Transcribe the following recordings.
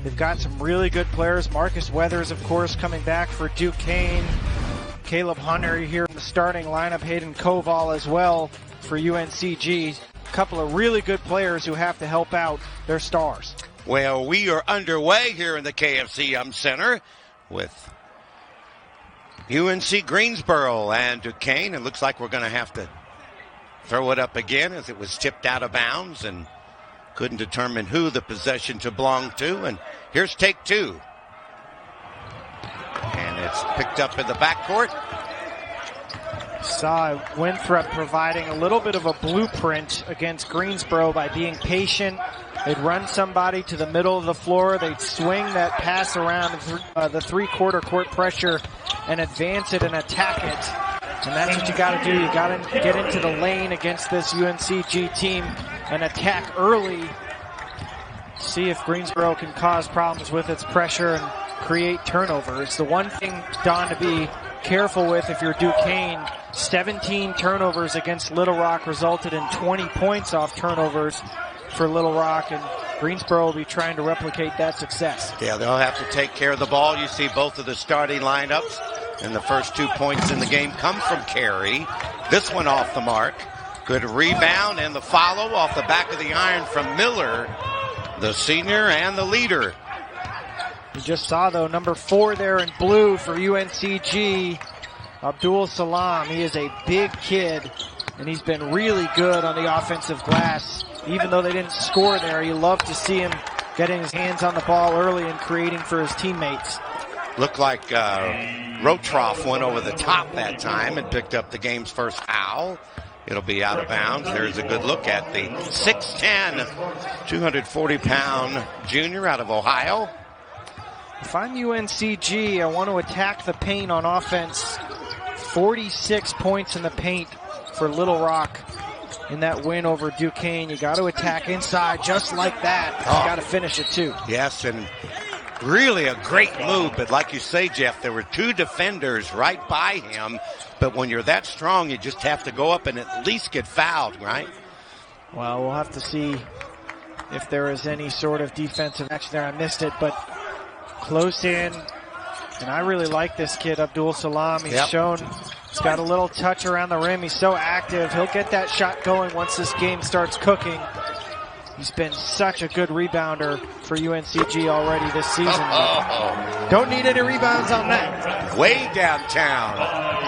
They've got some really good players. Marcus Weathers, of course, coming back for Duquesne. Caleb Hunter here in the starting lineup. Hayden Koval as well for UNCG. A couple of really good players who have to help out their stars. Well, we are underway here in the KFC Center with UNC Greensboro and Duquesne. It looks like we're going to have to throw it up again as it was tipped out of bounds and couldn't determine who the possession to belong to. And here's take two. And it's picked up in the backcourt. Saw Winthrop providing a little bit of a blueprint against Greensboro by being patient. They'd run somebody to the middle of the floor. They'd swing that pass around the three-quarter court pressure and advance it and attack it. And that's what you got to do. You got to get into the lane against this UNCG team and attack early. See if Greensboro can cause problems with its pressure and create turnovers. The one thing, Don, to be careful with if you're Duquesne, 17 turnovers against Little Rock resulted in 20 points off turnovers for Little Rock, and Greensboro will be trying to replicate that success. Yeah, they'll have to take care of the ball. You see both of the starting lineups, and the first 2 points in the game come from Carey. This one off the mark. Good rebound and the follow off the back of the iron from Miller, the senior and the leader. You just saw, though, number 4 there in blue for UNCG, Abdul Salam. He is a big kid, and he's been really good on the offensive glass. Even though they didn't score there, you love to see him getting his hands on the ball early and creating for his teammates. Looked like Rotroff went over the top that time and picked up the game's first foul. It'll be out of bounds. There's a good look at the 6'10", 240-pound junior out of Ohio. If I'm UNCG, I want to attack the paint on offense. 46 points in the paint for Little Rock in that win over Duquesne. You got to attack inside just like that. You got to finish it too. Yes, and really a great move. But like you say, Jeff, there were 2 defenders right by him. But when you're that strong, you just have to go up and at least get fouled, right? Well, we'll have to see if there is any sort of defensive action there. I missed it, but close in. And I really like this kid, Abdul Salam. He's shown he's got a little touch around the rim. He's so active. He'll get that shot going once this game starts cooking. He's been such a good rebounder for UNCG already this season. Don't need any rebounds on that. Way downtown.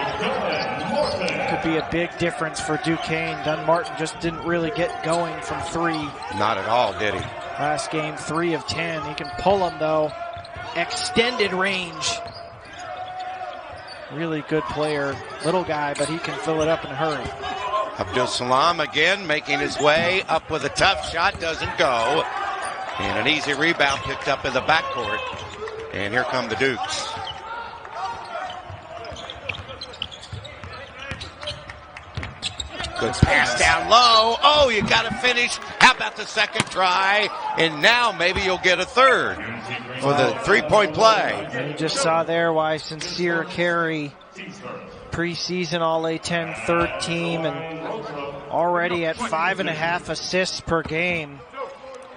Could be a big difference for Duquesne. Dunmartin just didn't really get going from 3. Not at all, did he? Last game, 3 of 10. He can pull them, though. Extended range. Really good player. Little guy, but he can fill it up in a hurry. Abdul Salam again making his way up with a tough shot. Doesn't go. And an easy rebound picked up in the backcourt. And here come the Dukes. Good pass down low. Oh, you got to finish. How about the second try? And now maybe you'll get a third for the three-point play. And you just saw there why Sincere Carey, preseason All-A-10 third team, and already at 5.5 assists per game,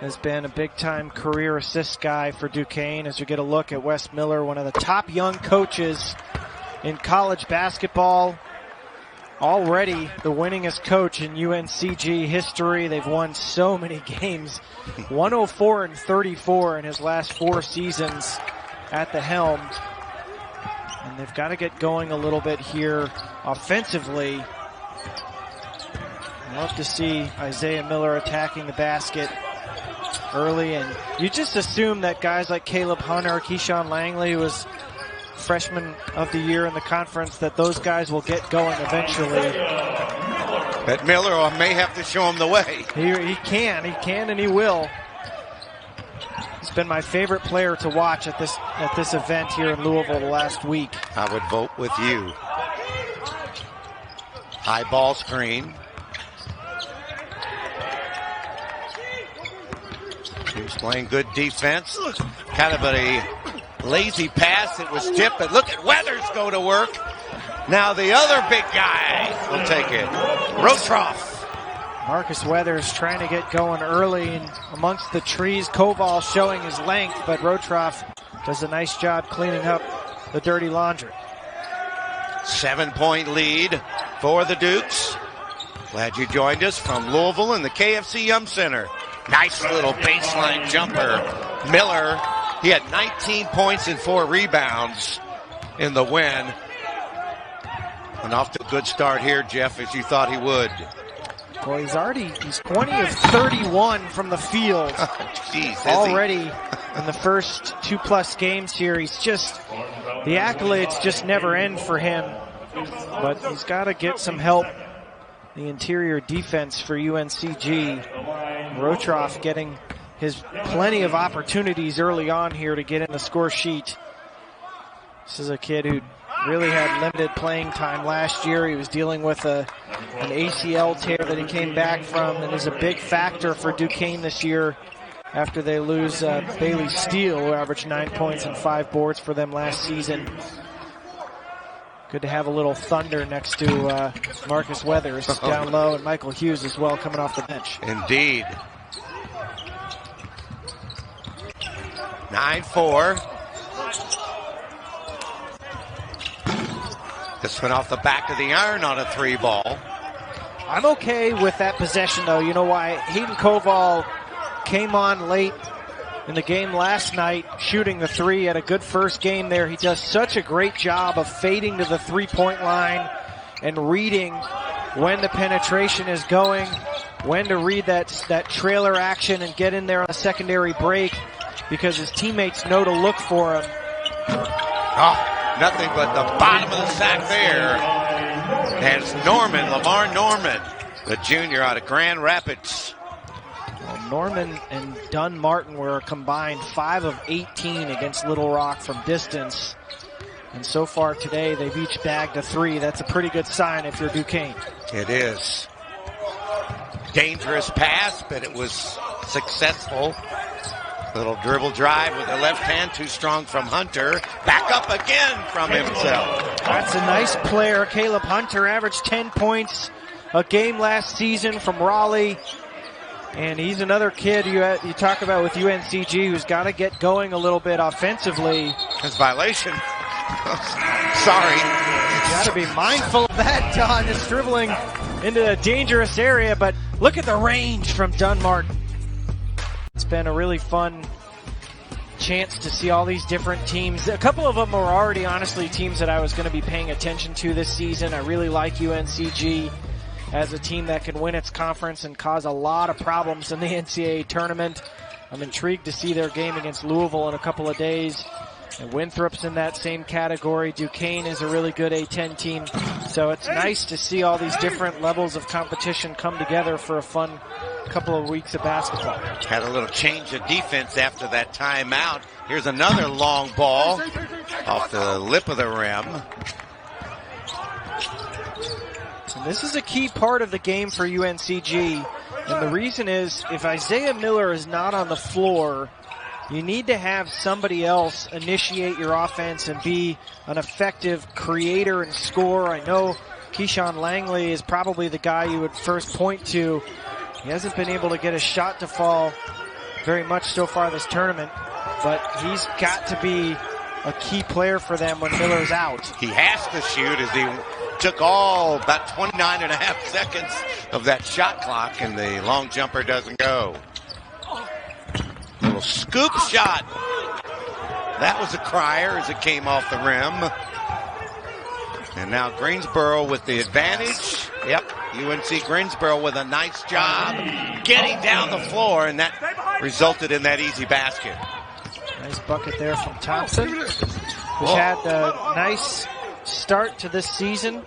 has been a big-time career assist guy for Duquesne. As you get a look at Wes Miller, one of the top young coaches in college basketball. Already the winningest coach in UNCG history. They've won so many games. 104-34 in his last 4 seasons at the helm. And they've got to get going a little bit here offensively. I'd love to see Isaiah Miller attacking the basket early. And you just assume that guys like Caleb Hunter, Keyshawn Langley, who was freshman of the year in the conference, that those guys will get going eventually. But Miller may have to show him the way. He can and he will. He's been my favorite player to watch at this event here in Louisville the last week. I would vote with you. High ball screen. He's playing good defense. Kind of a lazy pass. It was tipped, but look at Weathers go to work. Now the other big guy will take it. Rotroff. Marcus Weathers trying to get going early and amongst the trees. Koval showing his length, but Rotroff does a nice job cleaning up the dirty laundry. 7-point lead for the Dukes. Glad you joined us from Louisville in the KFC Yum Center. Nice little baseline jumper. Miller, he had 19 points and 4 rebounds in the win. And off to a good start here, Jeff, as you thought he would. Well, he's 20 of 31 from the field. Jeez, already in the first 2+ games here. He's just, the accolades just never end for him. But he's got to get some help. The interior defense for UNCG. Rotroff getting his plenty of opportunities early on here to get in the score sheet. This is a kid who really had limited playing time last year. He was dealing with an ACL tear that he came back from, and is a big factor for Duquesne this year after they lose Bailey Steele, who averaged 9 points and 5 boards for them last season. Good to have a little thunder next to Marcus Weathers down low, and Michael Hughes as well coming off the bench. Indeed. 9-4. This went off the back of the iron on a 3 ball. I'm okay with that possession, though. You know why? Hayden Koval came on late in the game last night, shooting the 3. Had a good first game there. He does such a great job of fading to the 3-point line and reading when the penetration is going, when to read that trailer action and get in there on a secondary break, because his teammates know to look for him. Nothing but the bottom of the sack there. As Lamar Norman, the junior out of Grand Rapids. Well, Norman and Dunn Martin were combined 5 of 18 against Little Rock from distance. And so far today, they've each bagged a 3. That's a pretty good sign if you're Duquesne. It is. Dangerous pass, but it was successful. Little dribble drive with the left hand, too strong from Hunter. Back up again from himself. That's a nice player. Caleb Hunter averaged 10 points a game last season from Raleigh. And he's another kid you talk about with UNCG who's got to get going a little bit offensively. That's violation. Sorry. You got to be mindful of that, Don. Just dribbling into a dangerous area. But look at the range from Dunn Martin. It's been a really fun chance to see all these different teams. A couple of them are already, honestly, teams that I was going to be paying attention to this season. I really like UNCG as a team that can win its conference and cause a lot of problems in the NCAA tournament. I'm intrigued to see their game against Louisville in a couple of days. And Winthrop's in that same category. Duquesne is a really good A-10 team. So it's nice to see all these different levels of competition come together for a fun couple of weeks of basketball. Had a little change of defense after that timeout. Here's another long ball off the lip of the rim. And this is a key part of the game for UNCG. And the reason is, if Isaiah Miller is not on the floor, you need to have somebody else initiate your offense and be an effective creator and scorer. I know Keyshawn Langley is probably the guy you would first point to. He hasn't been able to get a shot to fall very much so far this tournament, but he's got to be a key player for them when Miller's out. He has to shoot, as he took about 29 and a half seconds of that shot clock, and the long jumper doesn't go. Little scoop shot. That was a crier as it came off the rim. And now Greensboro with the advantage. Yep, UNC Greensboro with a nice job getting down the floor, and that resulted in that easy basket. Nice bucket there from Thompson, who's had a nice start to this season.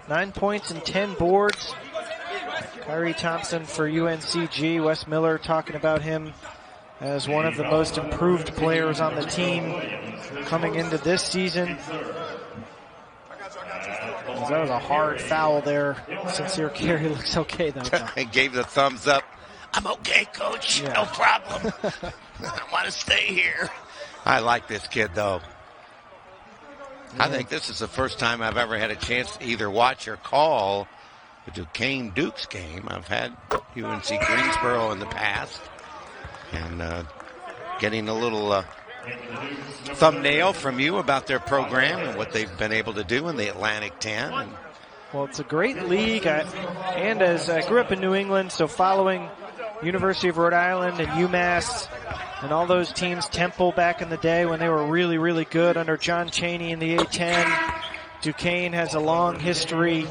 9 points and 10 boards. Kyrie Thompson for UNCG. Wes Miller talking about him as one of the most improved players on the team coming into this season. That was a hard foul there. Sincere Carey looks okay, though. He gave the thumbs up. I'm okay, coach. Yeah. No problem. I want to stay here. I like this kid, though. Yeah. I think this is the first time I've ever had a chance to either watch or call the Duquesne Dukes game. I've had UNC Greensboro in the past, and getting a little thumbnail from you about their program and what they've been able to do in the Atlantic 10. Well, it's a great league, and as I grew up in New England, so following University of Rhode Island and UMass and all those teams, Temple back in the day when they were really, really good under John Chaney in the A-10. Duquesne has a long history,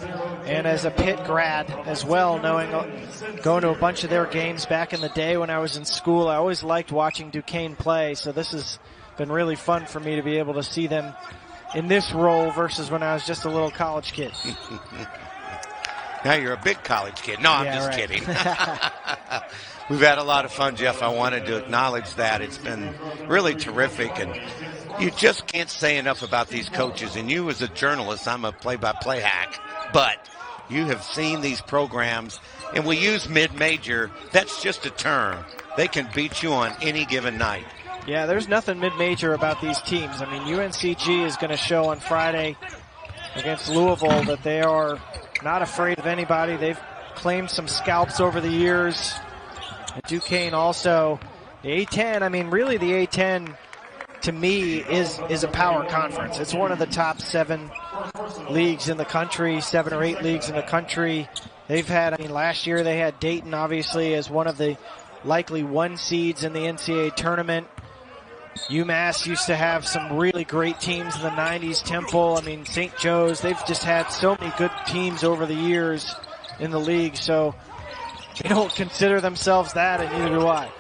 and as a Pitt grad as well, going to a bunch of their games back in the day when I was in school, I always liked watching Duquesne play, so this has been really fun for me to be able to see them in this role versus when I was just a little college kid. Now you're a big college kid. No, I'm just kidding. We've had a lot of fun, Jeff. I wanted to acknowledge that. It's been really terrific, and you just can't say enough about these coaches. And you as a journalist, I'm a play-by-play hack, but you have seen these programs, and we use mid-major. That's just a term. They can beat you on any given night. Yeah, there's nothing mid-major about these teams. I mean, UNCG is going to show on Friday against Louisville that they are not afraid of anybody. They've claimed some scalps over the years. And Duquesne also. The A-10, I mean, really the A-10 to me is a power conference. It's one of the top 7 leagues in the country, 7 or 8 leagues in the country. They've had, I mean, last year they had Dayton obviously as one of the likely 1 seeds in the NCAA tournament. UMass used to have some really great teams in the 90s. Temple, I mean, St. Joe's. They've just had so many good teams over the years in the league. So they don't consider themselves that, and neither do I.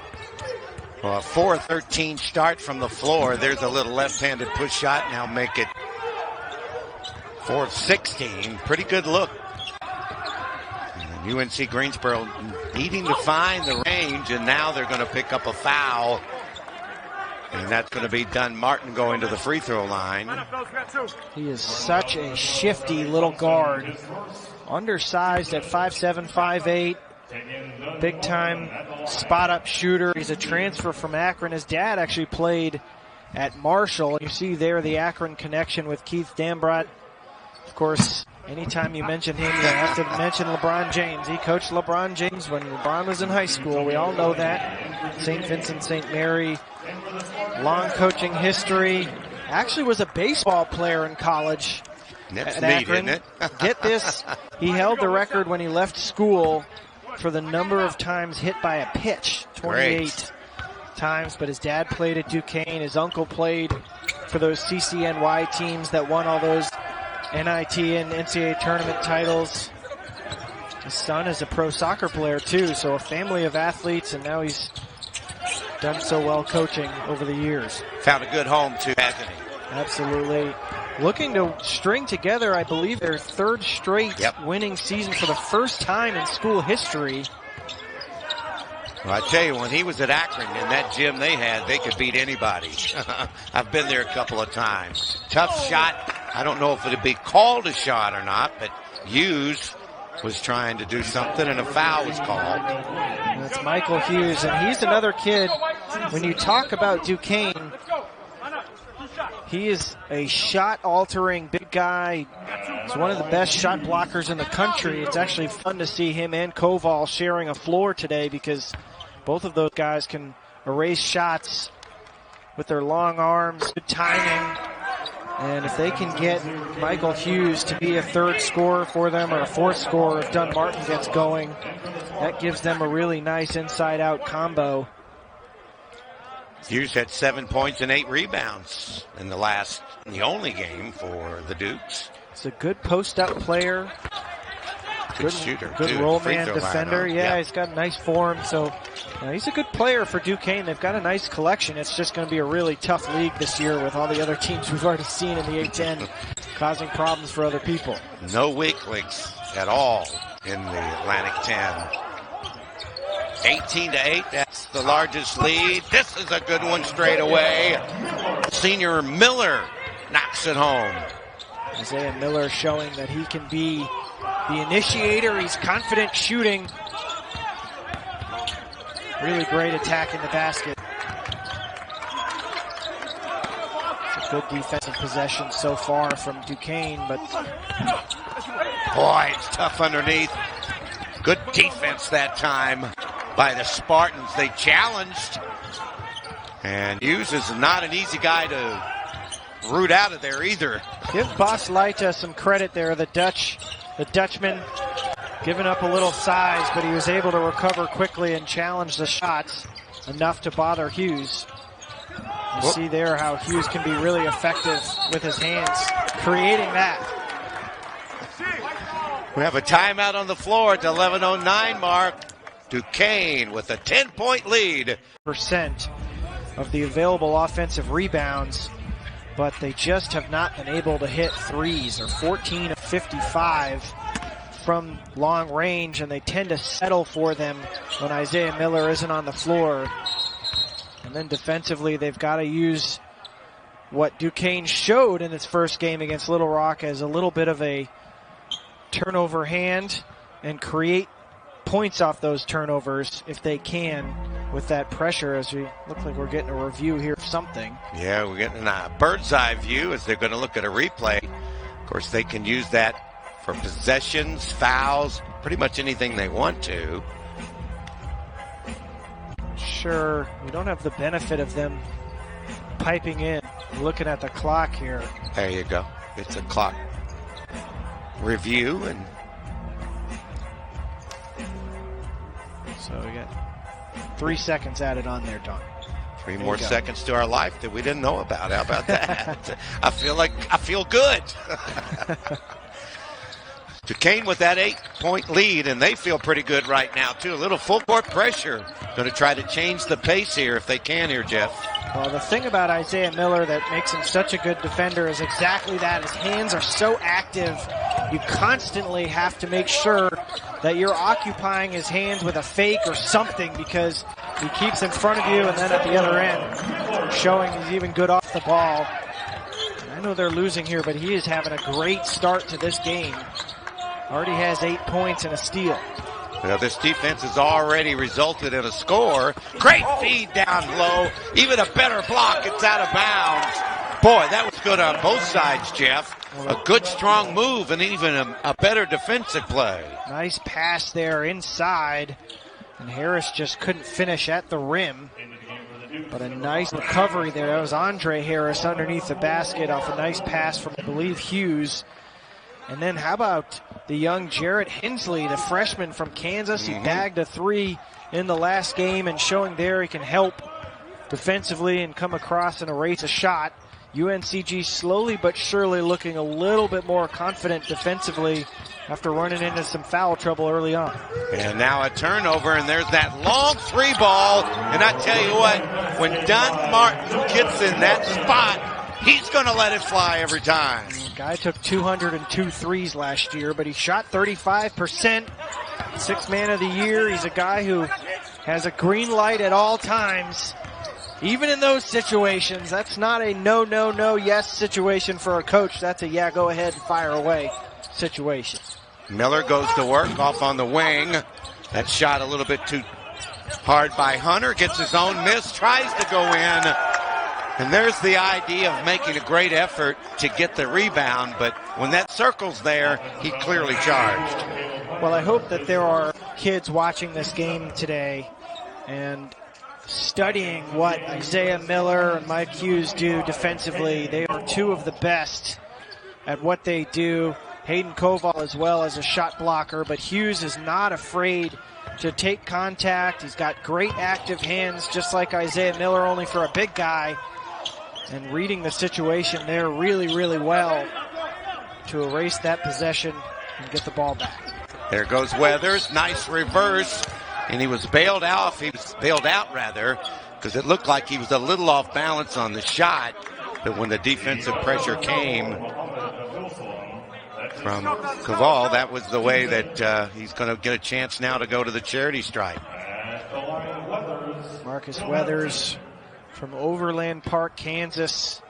Well, a 4-13 start from the floor. There's a little left-handed push shot. Now make it 4-16. Pretty good look. And UNC Greensboro needing to find the range, and now they're going to pick up a foul. And that's going to be Dunn Martin going to the free throw line. He is such a shifty little guard. Undersized at 5'7", 5'8". Big time spot up shooter. He's a transfer from Akron. His dad actually played at Marshall. You see there the Akron connection with Keith Dambrot. Of course, anytime you mention him, you have to mention LeBron James. He coached LeBron James when LeBron was in high school. We all know that. St. Vincent, St. Mary. Long coaching history. Actually was a baseball player in college. That's at neat, Akron. isn't it? Get this. He held the record when he left school for the number of times hit by a pitch. 28 times. But his dad played at Duquesne. His uncle played for those CCNY teams that won all those NIT and NCAA tournament titles. His son is a pro soccer player too, so a family of athletes, and now he's done so well coaching over the years. Found a good home too, hasn't he? Absolutely. Looking to string together, I believe, their 3rd straight winning season for the first time in school history. Well, I tell you, when he was at Akron, in that gym they had, they could beat anybody. I've been there a couple of times. Tough shot. I don't know if it would be called a shot or not, but Hughes was trying to do something, and a foul was called. And that's Michael Hughes, and he's another kid. When you talk about Duquesne, he is a shot-altering big guy. He's one of the best shot blockers in the country. It's actually fun to see him and Koval sharing a floor today because both of those guys can erase shots with their long arms, good timing. And if they can get Michael Hughes to be a 3rd scorer for them or a 4th scorer if Dunn Martin gets going, that gives them a really nice inside-out combo. Hughes had 7 points and 8 rebounds in the only game for the Dukes. He's a good post-up player. Good shooter. Good roll man defender. Yeah, he's got nice form. So he's a good player for Duquesne. They've got a nice collection. It's just going to be a really tough league this year with all the other teams we've already seen in the A-10 causing problems for other people. No weak links at all in the Atlantic 10. 18-8, that's the largest lead. This is a good one straight away. Senior Miller knocks it home. Isaiah Miller showing that he can be the initiator. He's confident shooting. Really great attack in the basket. It's a good defensive possession so far from Duquesne, but boy, it's tough underneath. Good defense that time by the Spartans. They challenged. And Hughes is not an easy guy to root out of there either. Give Bas Leita some credit there. The Dutchman giving up a little size, but he was able to recover quickly and challenge the shots enough to bother Hughes. You see there how Hughes can be really effective with his hands, creating that. We have a timeout on the floor at the 11:09 mark. Duquesne with a 10-point lead. % of the available offensive rebounds, but they just have not been able to hit threes. They're 14 of 55 from long range, and they tend to settle for them when Isaiah Miller isn't on the floor. And then defensively, they've got to use what Duquesne showed in its first game against Little Rock as a little bit of a turnover hand and create points off those turnovers if they can with that pressure, as we look like we're getting a review here of something. Yeah, we're getting a bird's eye view as they're going to look at a replay. Of course, they can use that for possessions, fouls, pretty much anything they want to. Sure, we don't have the benefit of them piping in. Looking at the clock here. There you go. It's a clock review, and so we got 3 seconds added on there, Don. 3 more seconds to our life that we didn't know about. How about that? I feel good. Duquesne with that 8-point lead, and they feel pretty good right now, too. A little full court pressure. Going to try to change the pace here if they can here, Jeff. Well, the thing about Isaiah Miller that makes him such a good defender is exactly that. His hands are so active. You constantly have to make sure that you're occupying his hands with a fake or something, because he keeps in front of you and then at the other end showing he's even good off the ball. And I know they're losing here, but he is having a great start to this game. Already has 8 points and a steal. Well, this defense has already resulted in a score. Great feed down low. Even a better block. It's out of bounds. Boy, that was good on both sides, Jeff. A good, strong move and even a better defensive play. Nice pass there inside. And Harris just couldn't finish at the rim. But a nice recovery there. That was Andre Harris underneath the basket off a nice pass from, I believe, Hughes. And then how about the young Jarrett Hensley, the freshman from Kansas? He bagged a 3 in the last game, and showing there he can help defensively and come across and erase a shot. UNCG slowly but surely looking a little bit more confident defensively after running into some foul trouble early on. And now a turnover, and there's that long 3 ball. And I tell you what, when Don Martin gets in that spot, he's going to let it fly every time. The guy took 202 threes last year, but he shot 35%. 6th man of the year. He's a guy who has a green light at all times. Even in those situations, that's not a no, yes situation for a coach. That's a yeah, go ahead and fire away situation. Miller goes to work off on the wing. That shot a little bit too hard by Hunter. Gets his own miss, tries to go in. And there's the idea of making a great effort to get the rebound, but when that circle's there, he clearly charged. Well, I hope that there are kids watching this game today and studying what Isaiah Miller and Mike Hughes do defensively. They are 2 of the best at what they do. Hayden Koval as well as a shot blocker, but Hughes is not afraid to take contact. He's got great active hands, just like Isaiah Miller, only for a big guy. And reading the situation there really, really well to erase that possession and get the ball back. There goes Weathers. Nice reverse. And he was bailed out. He was bailed out, rather, because it looked like he was a little off balance on the shot. But when the defensive pressure came from Koval, that was the way that he's going to get a chance now to go to the charity stripe. Marcus Weathers from Overland Park, Kansas.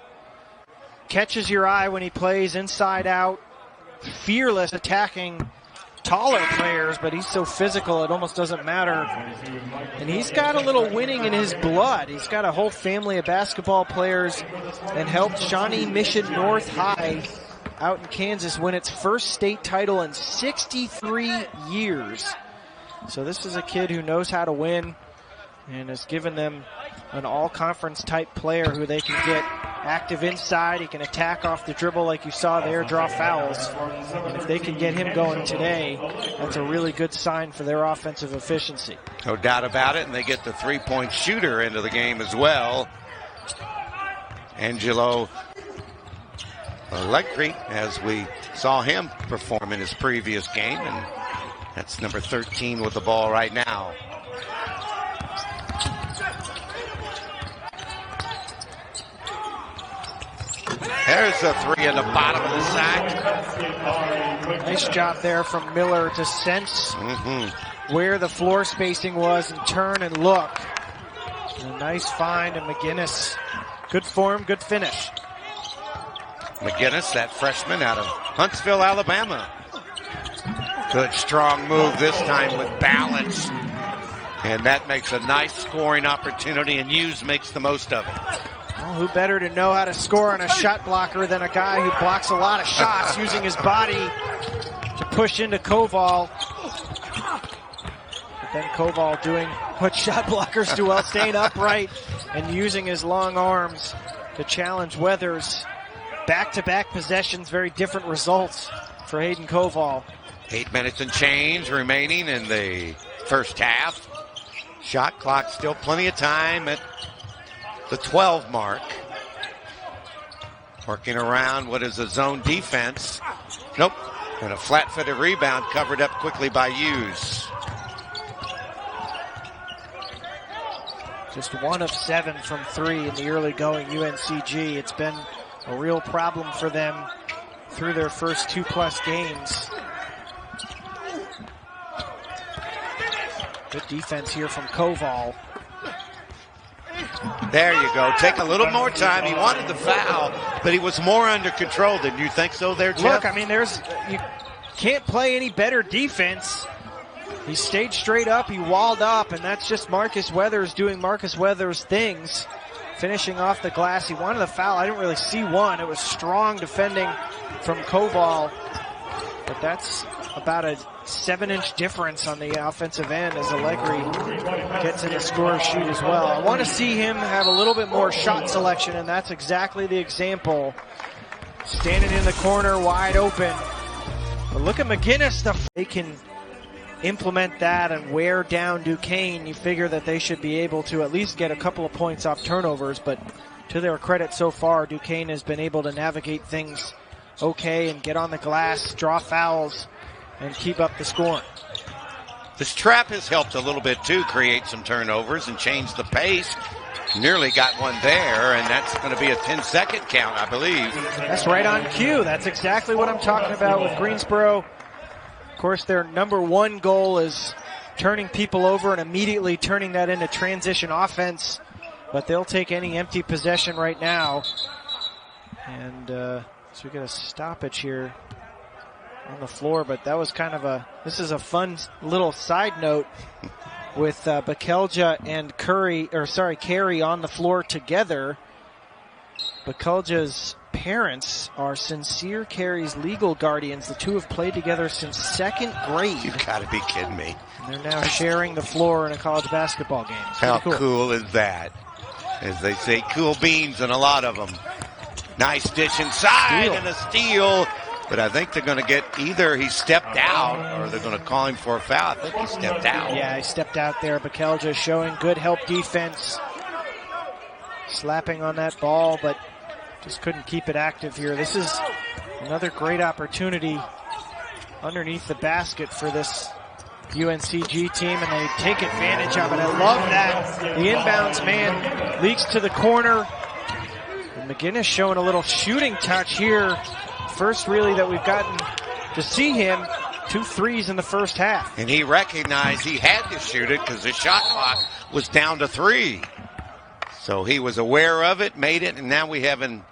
Catches your eye when he plays inside out. Fearless attacking taller players, but he's so physical it almost doesn't matter. And he's got a little winning in his blood. He's got a whole family of basketball players and helped Shawnee Mission North High out in Kansas win its first state title in 63 years. So this is a kid who knows how to win and has given them an all-conference type player who they can get active inside. He can attack off the dribble like you saw there, draw fouls. And if they can get him going today, that's a really good sign for their offensive efficiency. No doubt about it, and they get the three-point shooter into the game as well. Angelo Allegri, as we saw him perform in his previous game, and that's number 13 with the ball right now. There's a three in the bottom of the sack. Nice job there from Miller to sense where the floor spacing was and turn and look. And a nice find, and McGinnis. Good form, good finish. McGinnis, that freshman out of Huntsville, Alabama. Good strong move this time with balance. And that makes a nice scoring opportunity, and Hughes makes the most of it. Well, who better to know how to score on a shot blocker than a guy who blocks a lot of shots using his body to push into Koval. But then Koval doing what shot blockers do well, staying upright and using his long arms to challenge Weathers. Back-to-back possessions, very different results for Hayden Koval. 8 minutes and change remaining in the first half. Shot clock, still plenty of time at the 12 mark. Working around what is a zone defense. Nope. And a flat-footed rebound covered up quickly by Hughes. Just 1 of 7 from 3 in the early going UNCG. It's been a real problem for them through their first 2+ games. Good defense here from Koval. There you go. Take a little more time. He wanted the foul, but he was more under control. Didn't you think so there, Jeff? Look, I mean, you can't play any better defense. He stayed straight up. He walled up, and that's just Marcus Weathers doing Marcus Weathers things. Finishing off the glass. He wanted the foul. I didn't really see one. It was strong defending from Koval, but that's about a 7-inch difference on the offensive end as Allegri gets in the score sheet as well. I want to see him have a little bit more shot selection, and that's exactly the example. Standing in the corner, wide open. But look at McGinnis. They can implement that and wear down Duquesne. You figure that they should be able to at least get a couple of points off turnovers, but to their credit so far, Duquesne has been able to navigate things okay and get on the glass, draw fouls, and keep up the scoring. This trap has helped a little bit too, create some turnovers and change the pace. Nearly got one there, and that's going to be a 10-second count, I believe. That's right on cue. That's exactly what I'm talking about with Greensboro. Of course, their number one goal is turning people over and immediately turning that into transition offense. But they'll take any empty possession right now. And so we get a stoppage here on the floor. But that was kind of this is a fun little side note with Bakelja and Carey on the floor together. Bakelja's parents are Sincere Carey's legal guardians. The two have played together since 2nd grade. You've got to be kidding me. And they're now sharing the floor in a college basketball game. How cool is that? As they say, cool beans and a lot of them. Nice dish inside and a steal. But I think they're going to get either he stepped out or they're going to call him for a foul. I think he stepped out. Yeah, he stepped out there. Bakelja showing good help defense. Slapping on that ball, but just couldn't keep it active here. This is another great opportunity underneath the basket for this UNCG team, and they take advantage of it. I love that. The inbounds man leaks to the corner. And McGinnis showing a little shooting touch here. First really that we've gotten to see him. 2 threes in the first half. And he recognized he had to shoot it because the shot clock was down to 3. So he was aware of it, made it, and now we have an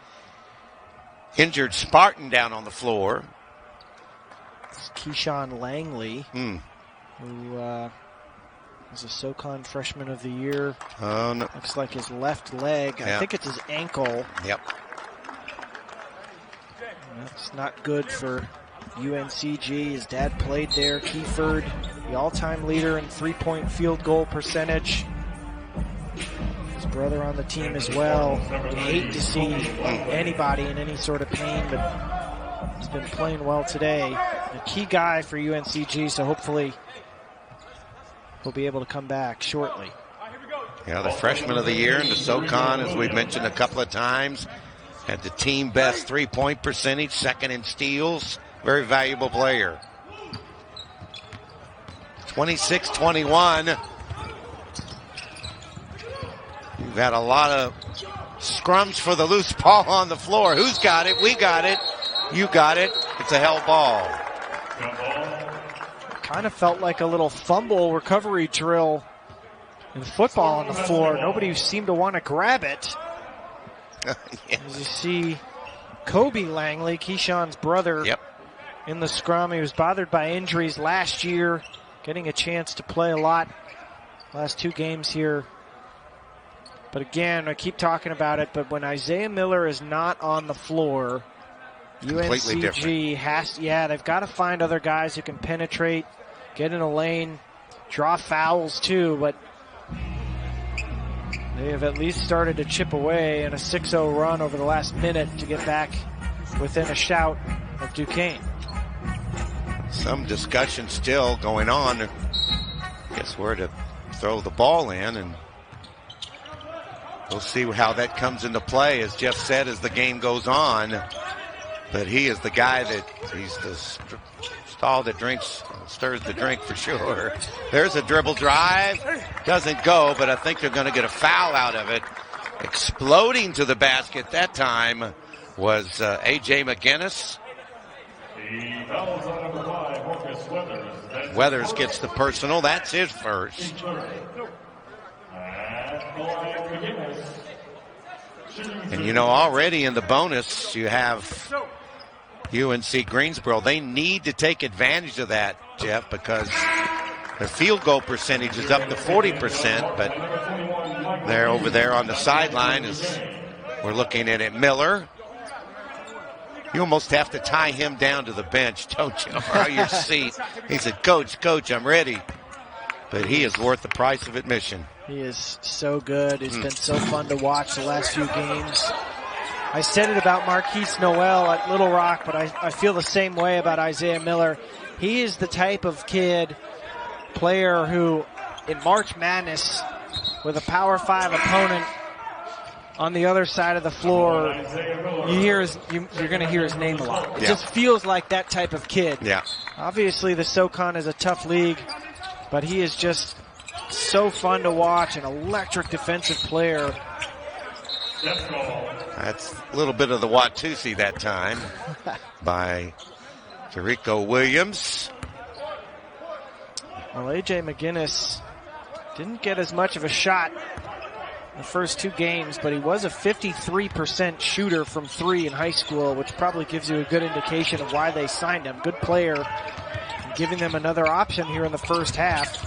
injured Spartan down on the floor. It's Keyshawn Langley, who was a SoCon Freshman of the Year. Oh, no. Looks like his left leg. I think it's his ankle. Yep. That's not good for UNCG. His dad played there, Keyford. the all-time leader in three-point field goal percentage. His brother on the team as well. You hate to see anybody in any sort of pain, but he's been playing well today. A key guy for UNCG, so hopefully he'll be able to come back shortly. Yeah, the freshman of the year in the SoCon, as we've mentioned a couple of times, had the team best three-point percentage, second in steals. Very valuable player. 26-21. You've had a lot of scrums for the loose ball on the floor. Who's got it? We got it. You got it. It's a held ball. Kind of felt like a little fumble recovery drill in football on the floor. Nobody seemed to want to grab it. Yeah. As you see Kobe Langley, Keyshawn's brother, in the scrum. He was bothered by injuries last year, getting a chance to play a lot last two games here. But again, I keep talking about it, but when Isaiah Miller is not on the floor, UNCG has, they've got to find other guys who can penetrate, get in a lane, draw fouls too, but they have at least started to chip away in a 6-0 run over the last minute to get back within a shout of Duquesne. Some discussion still going on. I guess where to throw the ball in, and we'll see how that comes into play, as Jeff said, as the game goes on. But he is the guy that he's the stall that stirs the drink for sure. There's a dribble drive. Doesn't go, but I think they're going to get a foul out of it. Exploding to the basket that time was A.J. McGinnis. Weathers gets the personal. That's his first. And you know, already in the bonus, you have UNC Greensboro. They need to take advantage of that, Jeff, because their field goal percentage is up to 40%, but they're over there on the sideline as we're looking at it. Miller. You almost have to tie him down to the bench, don't you, or your seat. He said, Coach, I'm ready. But he is worth the price of admission. He is so good. It's been so fun to watch the last few games. I said it about Marquise Noel at Little Rock, but I feel the same way about Isaiah Miller. He is the type of player who, in March Madness, with a Power 5 opponent on the other side of the floor, you're going to hear his name a lot. It just feels like that type of kid. Yeah. Obviously, the SoCon is a tough league, but he is just so fun to watch, an electric defensive player. That's a little bit of the Watusi that time by Jericho Williams. Well, A.J. McGinnis didn't get as much of a shot the first two games, but he was a 53% shooter from three in high school, which probably gives you a good indication of why they signed him. Good player, and giving them another option here in the first half.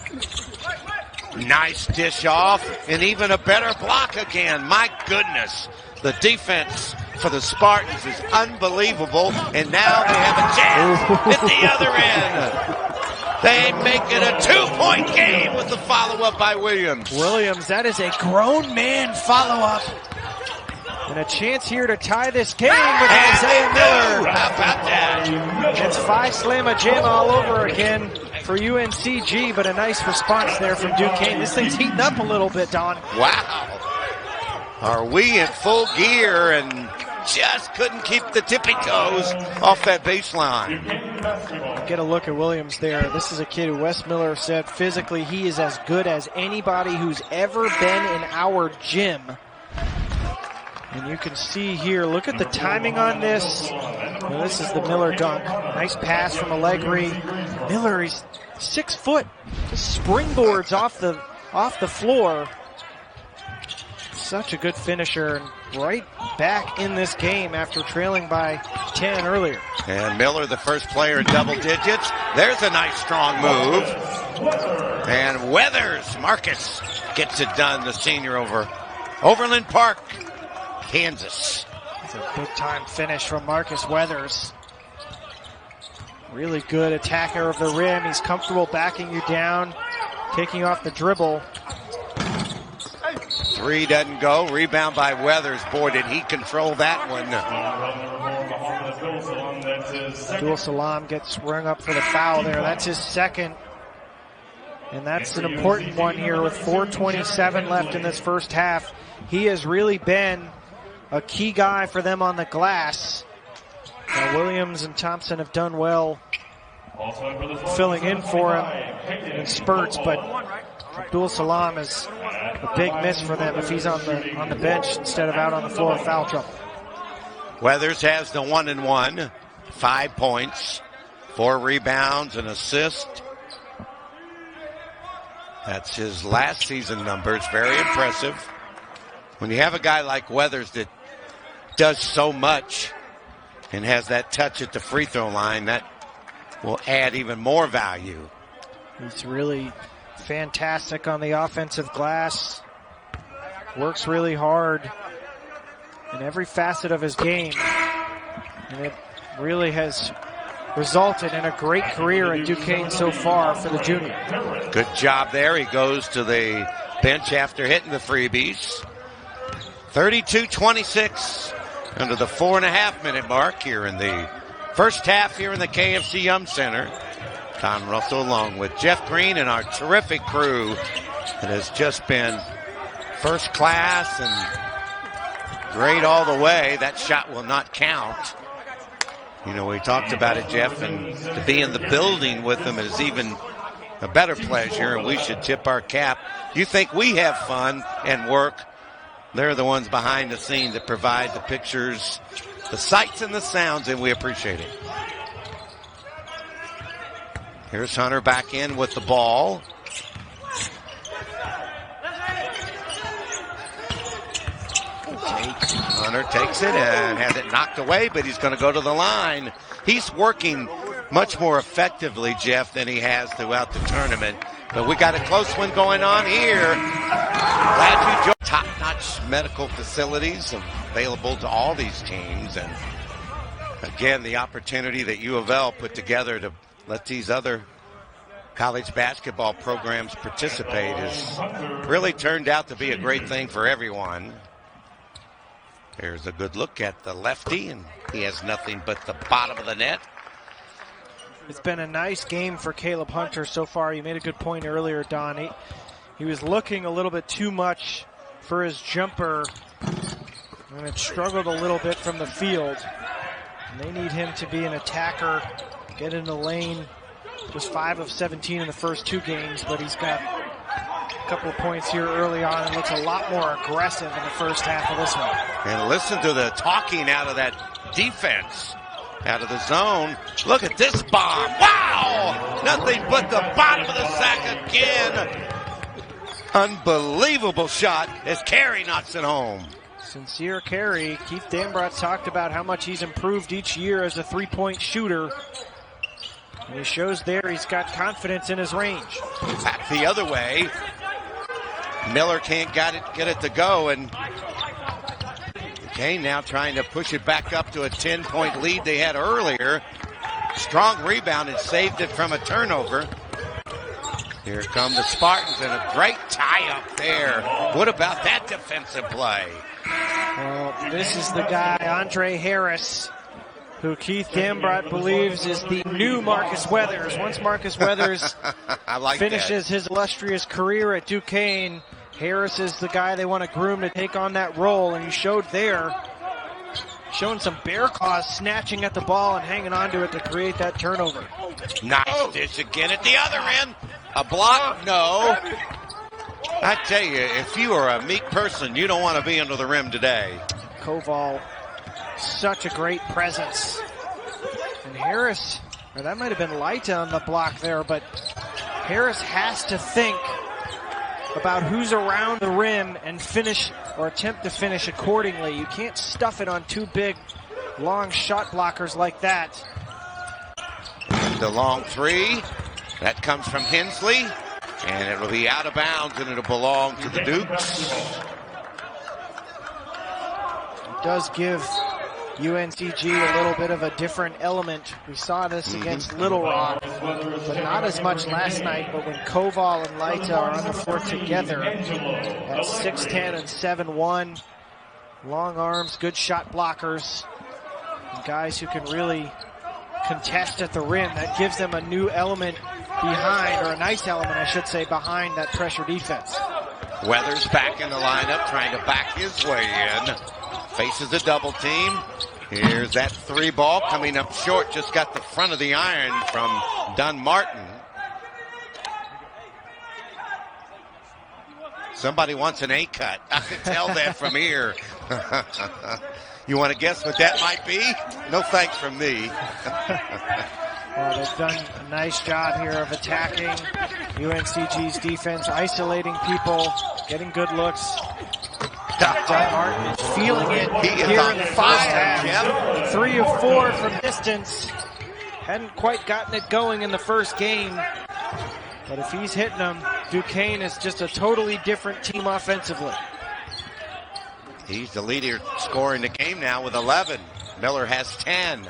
Nice dish off, and even a better block again. My goodness, the defense for the Spartans is unbelievable, and now they have a chance at the other end. They make it a 2-point game with the follow-up by Williams. That is a grown man follow-up. And a chance here to tie this game with Isaiah Miller. How about that? It's 5-slam-a-jam all over again for UNCG, but a nice response there from Duquesne. This thing's heating up a little bit, Don. Wow. Are we in full gear and just couldn't keep the tippy toes off that baseline? Get a look at Williams there. This is a kid who Wes Miller said physically he is as good as anybody who's ever been in our gym. And you can see here, look at the timing on this. Well, this is the Miller dunk. Nice pass from Allegri. Miller, he's 6 foot. Just springboards off the floor. Such a good finisher, and right back in this game after trailing by 10 earlier. And Miller, the first player in double digits. There's a nice strong move. And Weathers, Marcus, gets it done, the senior over Overland Park, Kansas. It's a big time finish from Marcus Weathers. Really good attacker of the rim. He's comfortable backing you down, taking off the dribble. Three doesn't go. Rebound by Weathers. Boy, did he control that one. Abdul Salam gets rung up for the foul there. That's his second. And that's an important one here with 4:27 left in this first half. He has really been a key guy for them on the glass. Now, Williams and Thompson have done well filling in for him in spurts, but Abdul Salam is a big miss for them if he's on the bench instead of out on the floor with foul trouble. Weathers has the 1-and-1, 5 points, 4 rebounds, an assist. That's his last season numbers. Very impressive. When you have a guy like Weathers that does so much and has that touch at the free throw line, that will add even more value. He's really fantastic on the offensive glass. Works really hard in every facet of his game. And it really has resulted in a great career at Duquesne so far for the junior. Good job there. He goes to the bench after hitting the freebies. 32-26 under the 4.5-minute mark here in the first half here in the KFC Yum Center. Tom Russell along with Jeff Green and our terrific crew that has just been first class and great all the way. That shot will not count. You know, we talked about it, Jeff, and to be in the building with them is even a better pleasure, and we should tip our cap. You think we have fun and work. They're the ones behind the scenes that provide the pictures, the sights and the sounds, and we appreciate it. Here's Hunter back in with the ball. Hunter takes it and has it knocked away, but he's going to go to the line. He's working much more effectively, Jeff, than he has throughout the tournament. But we got a close one going on here. Glad you joined. Top-notch medical facilities available to all these teams. And again, the opportunity that U of L put together to let these other college basketball programs participate has really turned out to be a great thing for everyone. There's a good look at the lefty, and he has nothing but the bottom of the net. It's been a nice game for Caleb Hunter so far. You made a good point earlier, Don. He was looking a little bit too much for his jumper, and it struggled a little bit from the field. And they need him to be an attacker, get in the lane. Was 5 of 17 in the first 2 games, but he's got a couple of points here early on and looks a lot more aggressive in the first half of this one. And listen to the talking out of that defense, out of the zone. Look at this bomb. Wow! Nothing but the bottom of the sack again. Unbelievable shot as Carey knocks it home. Sincere carry. Keith Dambrot talked about how much he's improved each year as a three-point shooter. And he shows there he's got confidence in his range. Back the other way. Miller can't get it to go, and Duquesne now trying to push it back up to a 10-point lead they had earlier. Strong rebound and saved it from a turnover. Here come the Spartans, and a great tie-up there. What about that defensive play? Well, this is the guy, Andre Harris, who Keith Dambrot believes is the new Marcus Weathers. Once Marcus Weathers finishes his illustrious career at Duquesne, Harris is the guy they want to groom to take on that role, and he showed there, showing some bear claws, snatching at the ball and hanging on to it to create that turnover. Nice dish again at the other end. A block? No. I tell you, if you are a meek person, you don't want to be under the rim today. Koval, such a great presence. And Harris, or that might have been Light on the block there, but Harris has to think about who's around the rim and finish or attempt to finish accordingly. You can't stuff it on 2 big, long shot blockers like that. The long 3, that comes from Hensley, and it will be out of bounds, and it'll belong to the Dukes. It does give UNCG a little bit of a different element. We saw this against Little Rock, but not as much last night. But when Koval and Leita are on the floor together at 6'10" and 7'1", long arms, good shot blockers, and guys who can really contest at the rim, that gives them a new element behind, or a nice element, I should say, behind that pressure defense. Weathers back in the lineup, trying to back his way in. Faces a double team. Here's that three ball coming up short. Just got the front of the iron from Dunn Martin. Somebody wants an A cut. I can tell that from here. You want to guess what that might be? No thanks from me. Well, they've done a nice job here of attacking UNCG's defense, isolating people, getting good looks. Dunn Martin is feeling it here in the first half. 3 of 4 from distance. Hadn't quite gotten it going in the first game. But if he's hitting them, Duquesne is just a totally different team offensively. He's the leader scoring the game now with 11. Miller has 10.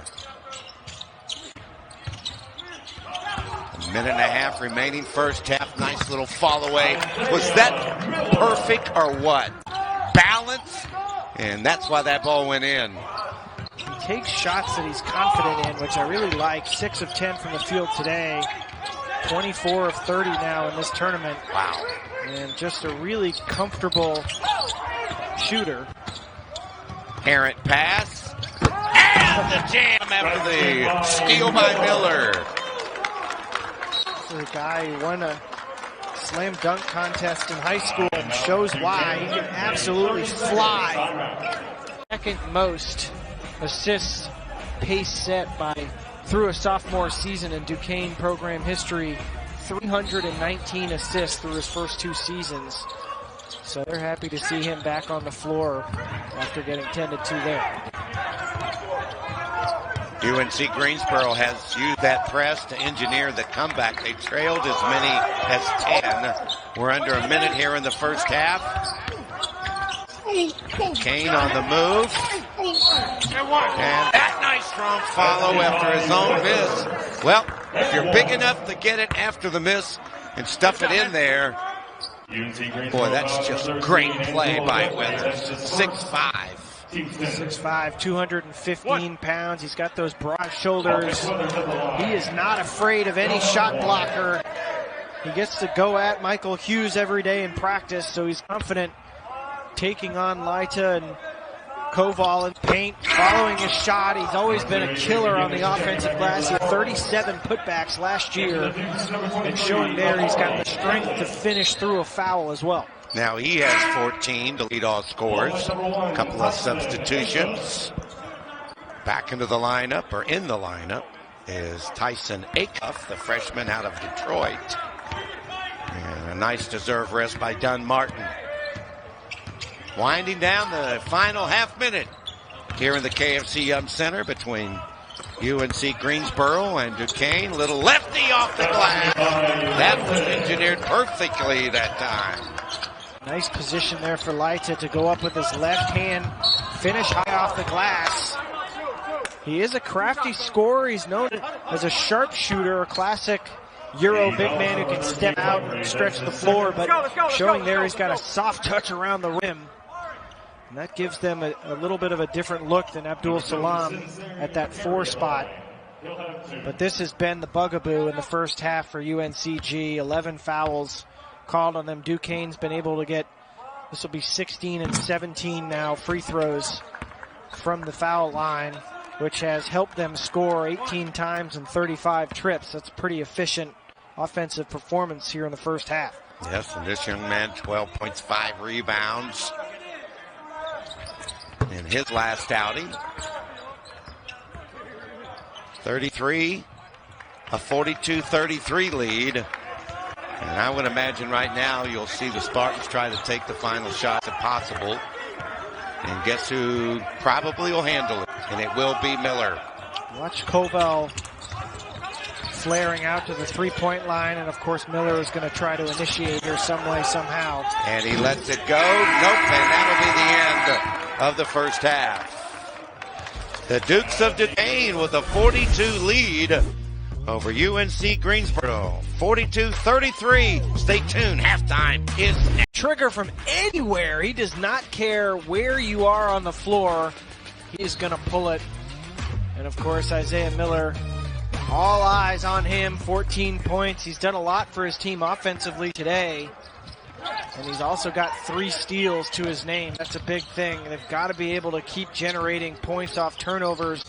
A minute and a half remaining first half. Nice little fall away. Was that perfect or what? Balance, and that's why that ball went in. He takes shots that he's confident in, which I really like. 6 of 10 from the field today. 24 of 30 now in this tournament. Wow. And just a really comfortable shooter. Errant pass. And the jam after the steal by Miller. This is a guy who won a slam dunk contest in high school and shows why. He can absolutely fly. Second most assists pace set through a sophomore season in Duquesne program history. 319 assists through his first 2 seasons. So they're happy to see him back on the floor after getting tended to there. UNC Greensboro has used that press to engineer the comeback. They trailed as many as 10. We're under a minute here in the first half. Kane on the move. And that nice strong follow after his own miss. Well, if you're big enough to get it after the miss and stuff it in there, boy, that's just great play by Weathers. 6'5". 6'5", 215 pounds. He's got those broad shoulders. He is not afraid of any shot blocker. He gets to go at Michael Hughes every day in practice, so he's confident taking on Leita and Koval in paint, following his shot. He's always been a killer on the offensive glass. He had 37 putbacks last year, and showing there he's got the strength to finish through a foul as well. Now he has 14 to lead all scores. A couple of substitutions. Back into the lineup, or in the lineup, is Tyson Acuff, the freshman out of Detroit. And a nice deserved rest by Dunn Martin. Winding down the final half minute here in the KFC Young Center between UNC Greensboro and Duquesne. Little lefty off the glass. That was engineered perfectly that time. Nice position there for Leita to go up with his left hand, finish high off the glass. He is a crafty scorer. He's known as a sharpshooter, a classic Euro big man who can step out and stretch the floor, but showing there he's got a soft touch around the rim. And that gives them a little bit of a different look than Abdul Salam at that 4 spot. But this has been the bugaboo in the first half for UNCG. 11 fouls called on them. Duquesne's been able to get, this will be 16 and 17 now, free throws from the foul line, which has helped them score 18 times in 35 trips. That's pretty efficient offensive performance here in the first half. Yes, and this young man, 12 points, 5 rebounds in his last outing. 33, a 42-33 lead. And I would imagine right now you'll see the Spartans try to take the final shot if possible. And guess who probably will handle it? And it will be Miller. Watch Koval flaring out to the three-point line, and of course Miller is going to try to initiate here some way, somehow. And he lets it go. Nope, and that'll be the end of the first half. The Dukes of Duquesne with a 42 lead over UNC Greensboro. 42-33. Stay tuned. Halftime is next. Trigger from anywhere. He does not care where you are on the floor. He is going to pull it. And of course, Isaiah Miller, all eyes on him. 14 points. He's done a lot for his team offensively today. And he's also got 3 steals to his name. That's a big thing. They've got to be able to keep generating points off turnovers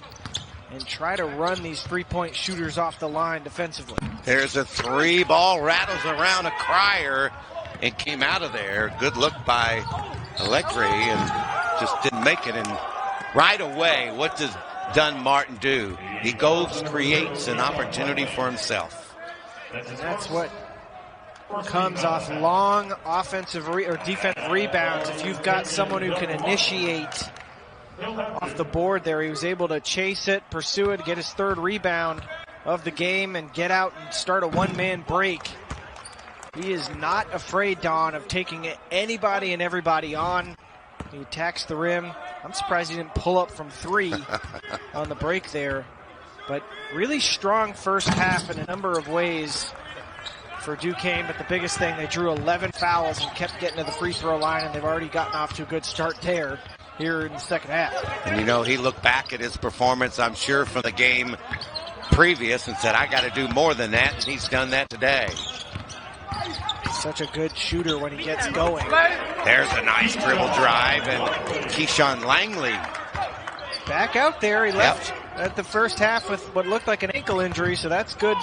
and try to run these three-point shooters off the line defensively. There's a 3 ball, rattles around a crier and came out of there. Good look by Allegri and just didn't make it. And right away, what does Dunn Martin do? He goes, creates an opportunity for himself. And that's what comes off long offensive or defensive rebounds. If you've got someone who can initiate off the board there, he was able to chase it, pursue it, get his 3rd rebound of the game, and get out and start a one-man break. He is not afraid, Don, of taking anybody and everybody on. He attacks the rim. I'm surprised he didn't pull up from 3 on the break there. But really strong first half in a number of ways for Duquesne, but the biggest thing, they drew 11 fouls and kept getting to the free throw line, and they've already gotten off to a good start there here in the second half. And you know, he looked back at his performance, I'm sure, from the game previous and said, I got to do more than that, and he's done that today. Such a good shooter when he gets going. There's a nice dribble drive, and Keyshawn Langley back out there. He left at the first half with what looked like an ankle injury, so that's good.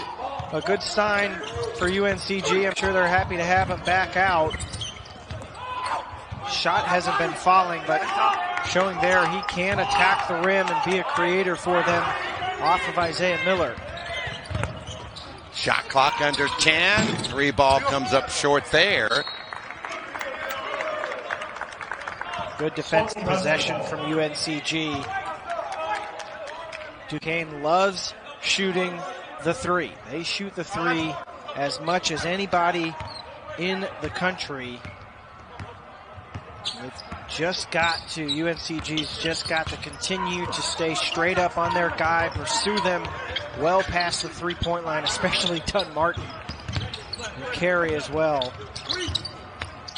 A good sign for UNCG. I'm sure they're happy to have him back out. Shot hasn't been falling, but showing there he can attack the rim and be a creator for them off of Isaiah Miller. Shot clock under 10. 3 ball comes up short there. Good defensive possession from UNCG. Duquesne loves shooting the 3. They shoot the 3 as much as anybody in the country. UNCG's just got to continue to stay straight up on their guy, pursue them well past the 3-point line, especially Dunn Martin and Carey as well.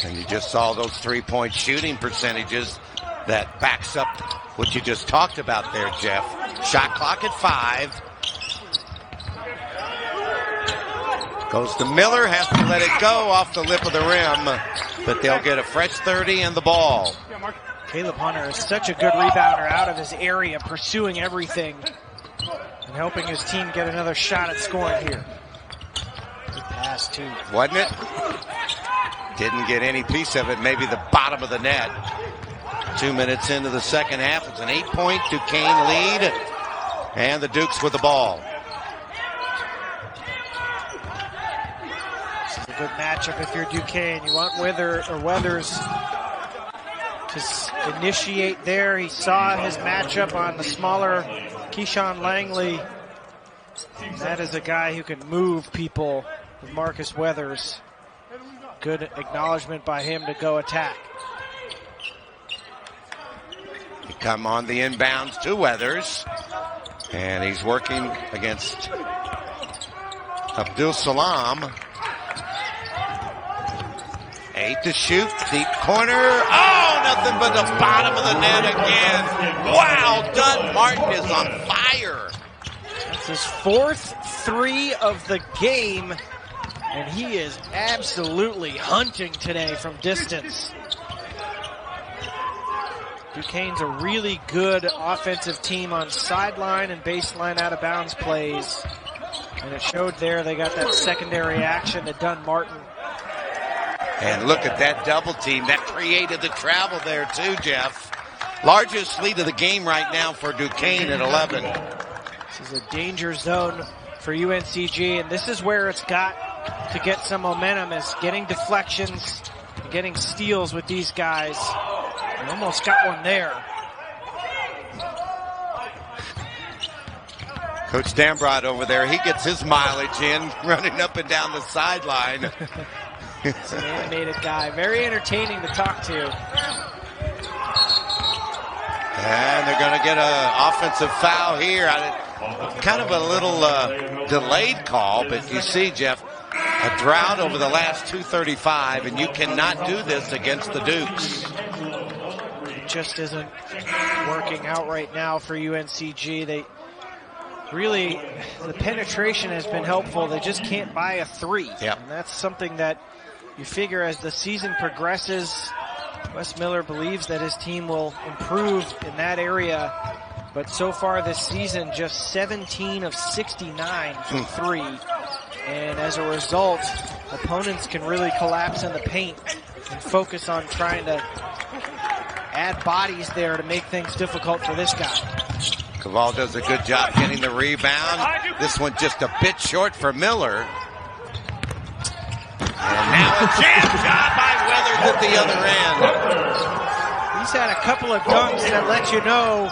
And you just saw those 3-point shooting percentages that backs up what you just talked about there, Jeff. Shot clock at 5. Goes to Miller, has to let it go off the lip of the rim, but they'll get a fresh 30 and the ball. Caleb Hunter is such a good rebounder out of his area, pursuing everything and helping his team get another shot at scoring here. Good pass, too. Wasn't it? Didn't get any piece of it, maybe the bottom of the net. 2 minutes into the second half, it's an 8-point Duquesne lead, and the Dukes with the ball. Good matchup if you're Duquesne. You want Weathers to initiate there. He saw his matchup on the smaller Keyshawn Langley. That is a guy who can move people with Marcus Weathers. Good acknowledgement by him to go attack. He come on the inbounds to Weathers, and he's working against Abdul Salam. 8 to shoot, deep corner. Oh, nothing but the bottom of the net again. Wow, Dunn Martin is on fire. That's his 4th 3 of the game, and he is absolutely hunting today from distance. Duquesne's a really good offensive team on sideline and baseline out of bounds plays. And it showed there. They got that secondary action to Dunn Martin. And look at that double team. That created the travel there too, Jeff. Largest lead of the game right now for Duquesne at 11. This is a danger zone for UNCG, and this is where it's got to get some momentum, is getting deflections and getting steals with these guys. And almost got one there. Coach Dambrot over there, he gets his mileage in, running up and down the sideline. He's an animated guy, very entertaining to talk to. And they're going to get an offensive foul here. Kind of a little delayed call, but you see, Jeff, a drought over the last 2:35, and you cannot do this against the Dukes. It just isn't working out right now for UNCG. They really, the penetration has been helpful. They just can't buy a three. Yep. And that's something that you figure as the season progresses, Wes Miller believes that his team will improve in that area. But so far this season, just 17 of 69 from three. And as a result, opponents can really collapse in the paint and focus on trying to add bodies there to make things difficult for this guy. Caval does a good job getting the rebound. This one just a bit short for Miller. And now a jam job by Weathers at the other end. He's had a couple of dunks that let you know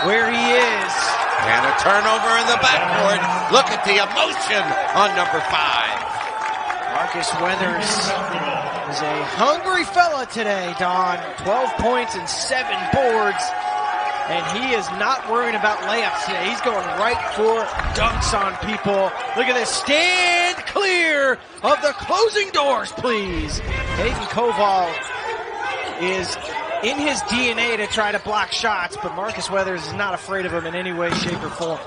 where he is. And a turnover in the backcourt. Look at the emotion on number 5. Marcus Weathers is a hungry fella today, Don. 12 points and 7 boards. And he is not worrying about layups today. He's going right for dunks on people. Look at this. Stand clear of the closing doors, please. Hayden Koval is in his DNA to try to block shots, but Marcus Weathers is not afraid of him in any way, shape, or form.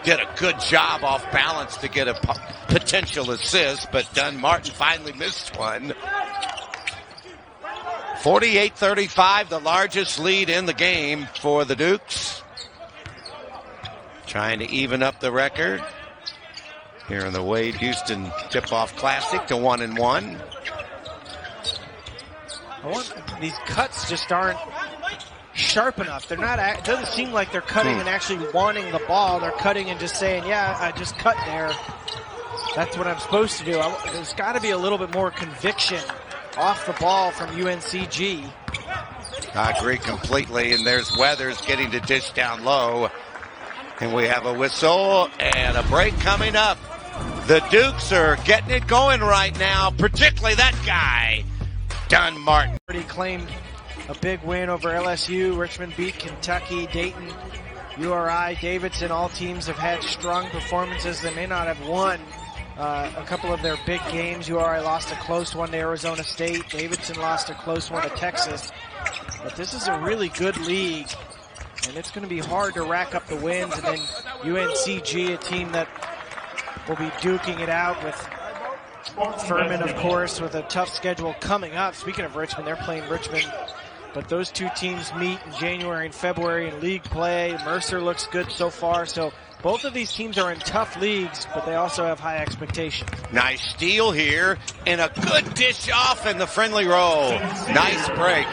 Did a good job off balance to get a potential assist, but Dunn Martin finally missed one. 48-35, the largest lead in the game for the Dukes. Trying to even up the record here in the Wade Houston Tip-Off Classic to 1-1. These cuts just aren't sharp enough. They're not. It doesn't seem like they're cutting and actually wanting the ball. They're cutting and just saying, "Yeah, I just cut there. That's what I'm supposed to do." There's got to be a little bit more conviction off the ball from UNCG. I agree completely. And there's Weathers getting the dish down low, and we have a whistle and a break coming up. The Dukes are getting it going right now, particularly that guy, Dunn Martin. Already claimed a big win over LSU. Richmond beat Kentucky. Dayton, URI, Davidson, all teams have had strong performances. They may not have won a couple of their big games. URI lost a close one to Arizona State. Davidson lost a close one to Texas. But this is a really good league, and it's going to be hard to rack up the wins. And then UNCG, a team that will be duking it out with Furman, of course, with a tough schedule coming up. Speaking of Richmond, they're playing Richmond. But those two teams meet in January and February in league play. Mercer looks good so far. So both of these teams are in tough leagues, but they also have high expectations. Nice steal here, and a good dish off in the friendly roll. Nice break.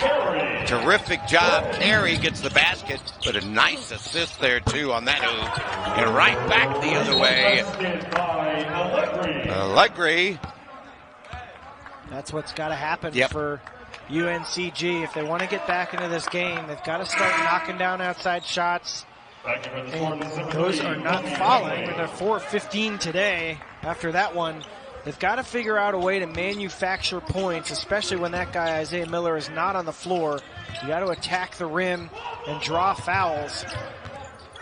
Terrific job. Carey gets the basket, but a nice assist there, too, on that hoop. And right back the other way. Allegri. That's what's got to happen Yep. for UNCG. If they want to get back into this game, they've got to start knocking down outside shots. And those are not falling. They're 4-15 today after that one. They've got to figure out a way to manufacture points, especially when that guy, Isaiah Miller, is not on the floor. You got to attack the rim and draw fouls.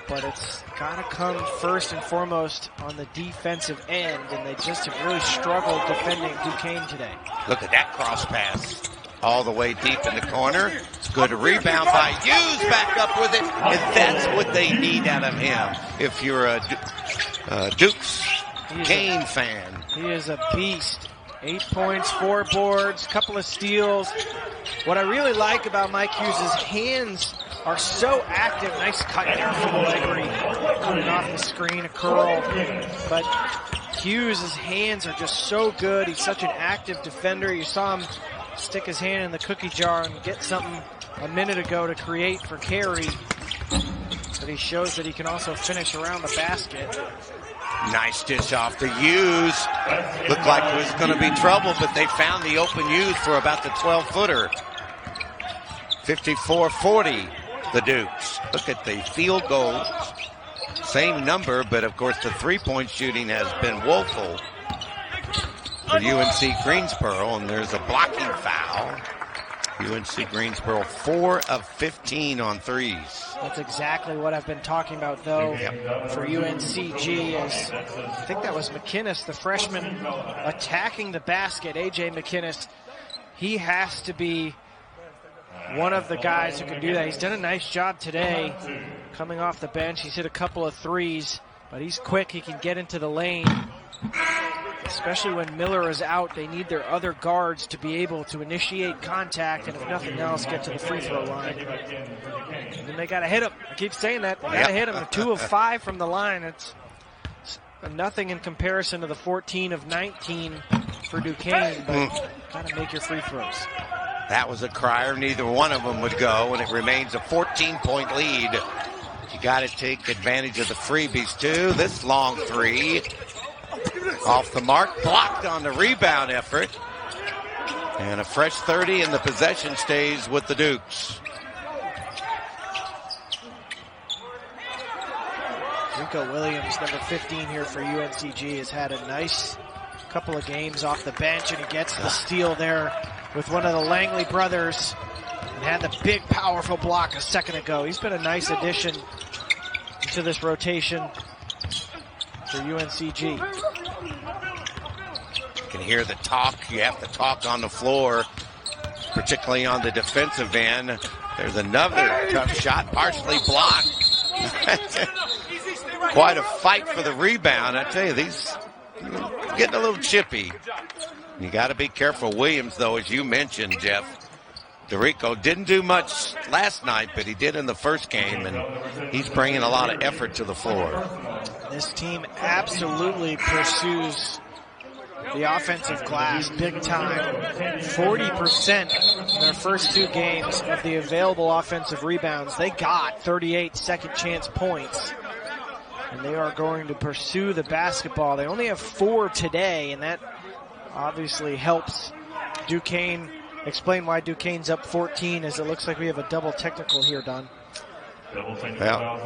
But it's got to come first and foremost on the defensive end, and they just have really struggled defending Duquesne today. Look at that cross pass. All the way deep in the corner. Good rebound by Hughes, back up with it. And that's what they need out of him. If you're a Dukes Kane fan. He is a beast. 8 points, 4 boards, couple of steals. What I really like about Mike Hughes' hands are so active. Nice cut there from Allegri. Coming off the screen, a curl. But Hughes' hands are just so good. He's such an active defender. You saw him stick his hand in the cookie jar and get something a minute ago to create for Carey. But he shows that he can also finish around the basket. Nice dish off to Hughes. Looked like it was going to be trouble, but they found the open Hughes for about the 12-footer. 54-40, the Dukes. Look at the field goals. Same number, but of course the three-point shooting has been woeful for UNC Greensboro, and there's a blocking foul. UNC Greensboro 4 of 15 on threes. That's exactly what I've been talking about, though, for UNCG. Is I think that was McInnes, the freshman, attacking the basket. A.J. McInnes, he has to be one of the guys who can do that. He's done a nice job today coming off the bench. He's hit a couple of threes, but he's quick. He can get into the lane. Especially when Miller is out, they need their other guards to be able to initiate contact and, if nothing else, get to the free throw line. And then they got to hit him. I keep saying that. They got to hit him. They're 2 of 5 from the line. It's nothing in comparison to the 14 of 19 for Duquesne, but got to make your free throws. That was a crier. Neither one of them would go, and it remains a 14-point lead. You got to take advantage of the freebies, too. This long three. Off the mark, blocked on the rebound effort. And a fresh 30, and the possession stays with the Dukes. Rico Williams, number 15 here for UNCG, has had a nice couple of games off the bench, and he gets the steal there with one of the Langley brothers and had the big, powerful block a second ago. He's been a nice addition to this rotation for UNCG. You can hear the talk. You have to talk on the floor, particularly on the defensive end. There's another tough shot, partially blocked. Quite a fight for the rebound. I tell you, these getting a little chippy. You got to be careful. Williams, though, as you mentioned, Jeff, DeRico didn't do much last night, but he did in the first game, and he's bringing a lot of effort to the floor. This team absolutely pursues the offensive glass big time. 40% in their first 2 games of the available offensive rebounds. They got 38 second chance points, and they are going to pursue the basketball. They only have 4 today, and that obviously helps Duquesne. Explain why Duquesne's up 14, as it looks like we have a double technical here, Don. Well,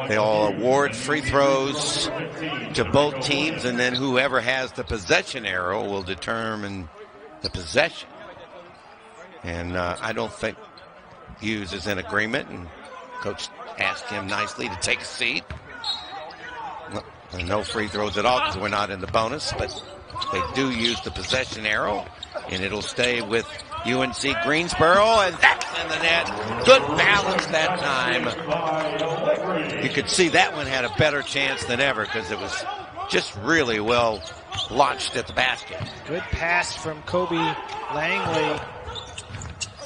they'll award free throws to both teams, and then whoever has the possession arrow will determine the possession. And I don't think Hughes is in agreement, and Coach asked him nicely to take a seat. No free throws at all because we're not in the bonus, but they do use the possession arrow, and it'll stay with UNC Greensboro, and that's in the net. Good balance that time. You could see that one had a better chance than ever because it was just really well launched at the basket. Good pass from Kobe Langley.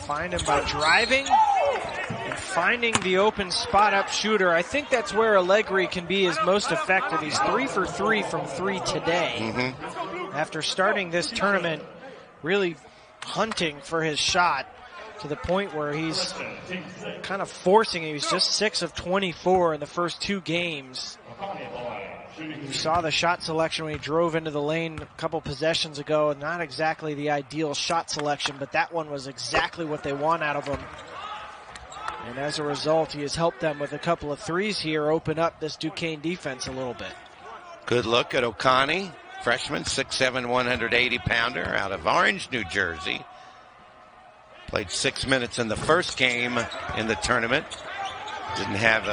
Find him by driving and finding the open spot-up shooter. I think that's where Allegri can be his most effective. He's 3 for 3 from 3 today. After starting this tournament, really hunting for his shot to the point where he's kind of forcing it. He was just 6 of 24 in the first 2 games. You saw the shot selection when he drove into the lane a couple possessions ago. Not exactly the ideal shot selection, but that one was exactly what they want out of him. And as a result, he has helped them with a couple of threes here, open up this Duquesne defense a little bit. Good look at Okani, freshman, 6'7", 180-pounder out of Orange, New Jersey. Played 6 minutes in the first game in the tournament. Didn't have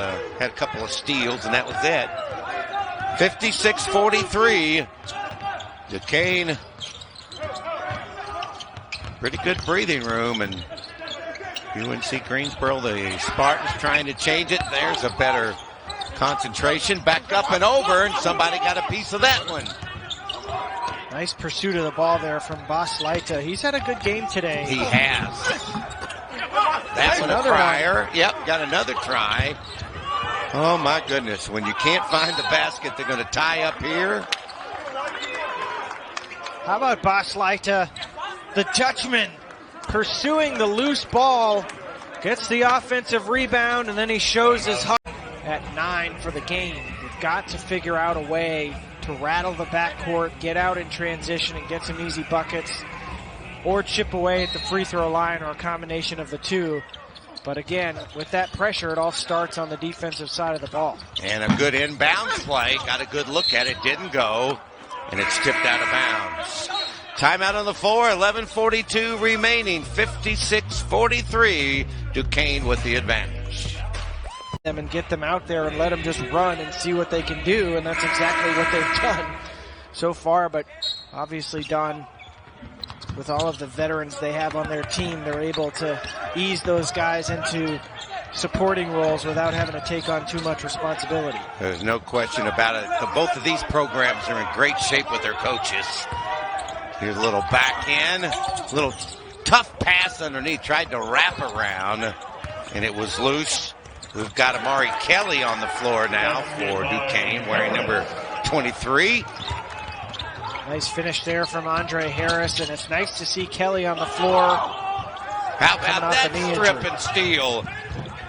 had a couple of steals, and that was it. 56-43. Duquesne, pretty good breathing room, and UNC Greensboro, the Spartans trying to change it. There's a better concentration. Back up and over, and somebody got a piece of that one. Nice pursuit of the ball there from Bas Leita. He's had a good game today. He has. That's another crier. Yep, got another try. Oh, my goodness. When you can't find the basket, they're going to tie up here. How about Bas Leita, the Dutchman, pursuing the loose ball, gets the offensive rebound, and then he shows his heart at 9 for the game. You've got to figure out a way to rattle the backcourt, get out in transition, and get some easy buckets, or chip away at the free throw line, or a combination of the two. But again, with that pressure, it all starts on the defensive side of the ball. And a good inbounds play. Got a good look at it. Didn't go. And it's tipped out of bounds. Timeout on the floor, 11:42 remaining, 56-43, Duquesne with the advantage. Them and get them out there and let them just run and see what they can do, and that's exactly what they've done so far. But obviously, Don, with all of the veterans they have on their team, they're able to ease those guys into supporting roles without having to take on too much responsibility. There's no question about it. Both of these programs are in great shape with their coaches. Here's a little backhand, little tough pass underneath, tried to wrap around, and it was loose. We've got Amari Kelly on the floor now for Duquesne, wearing number 23. Nice finish there from Andre Harris, and it's nice to see Kelly on the floor. How about that strip and steal?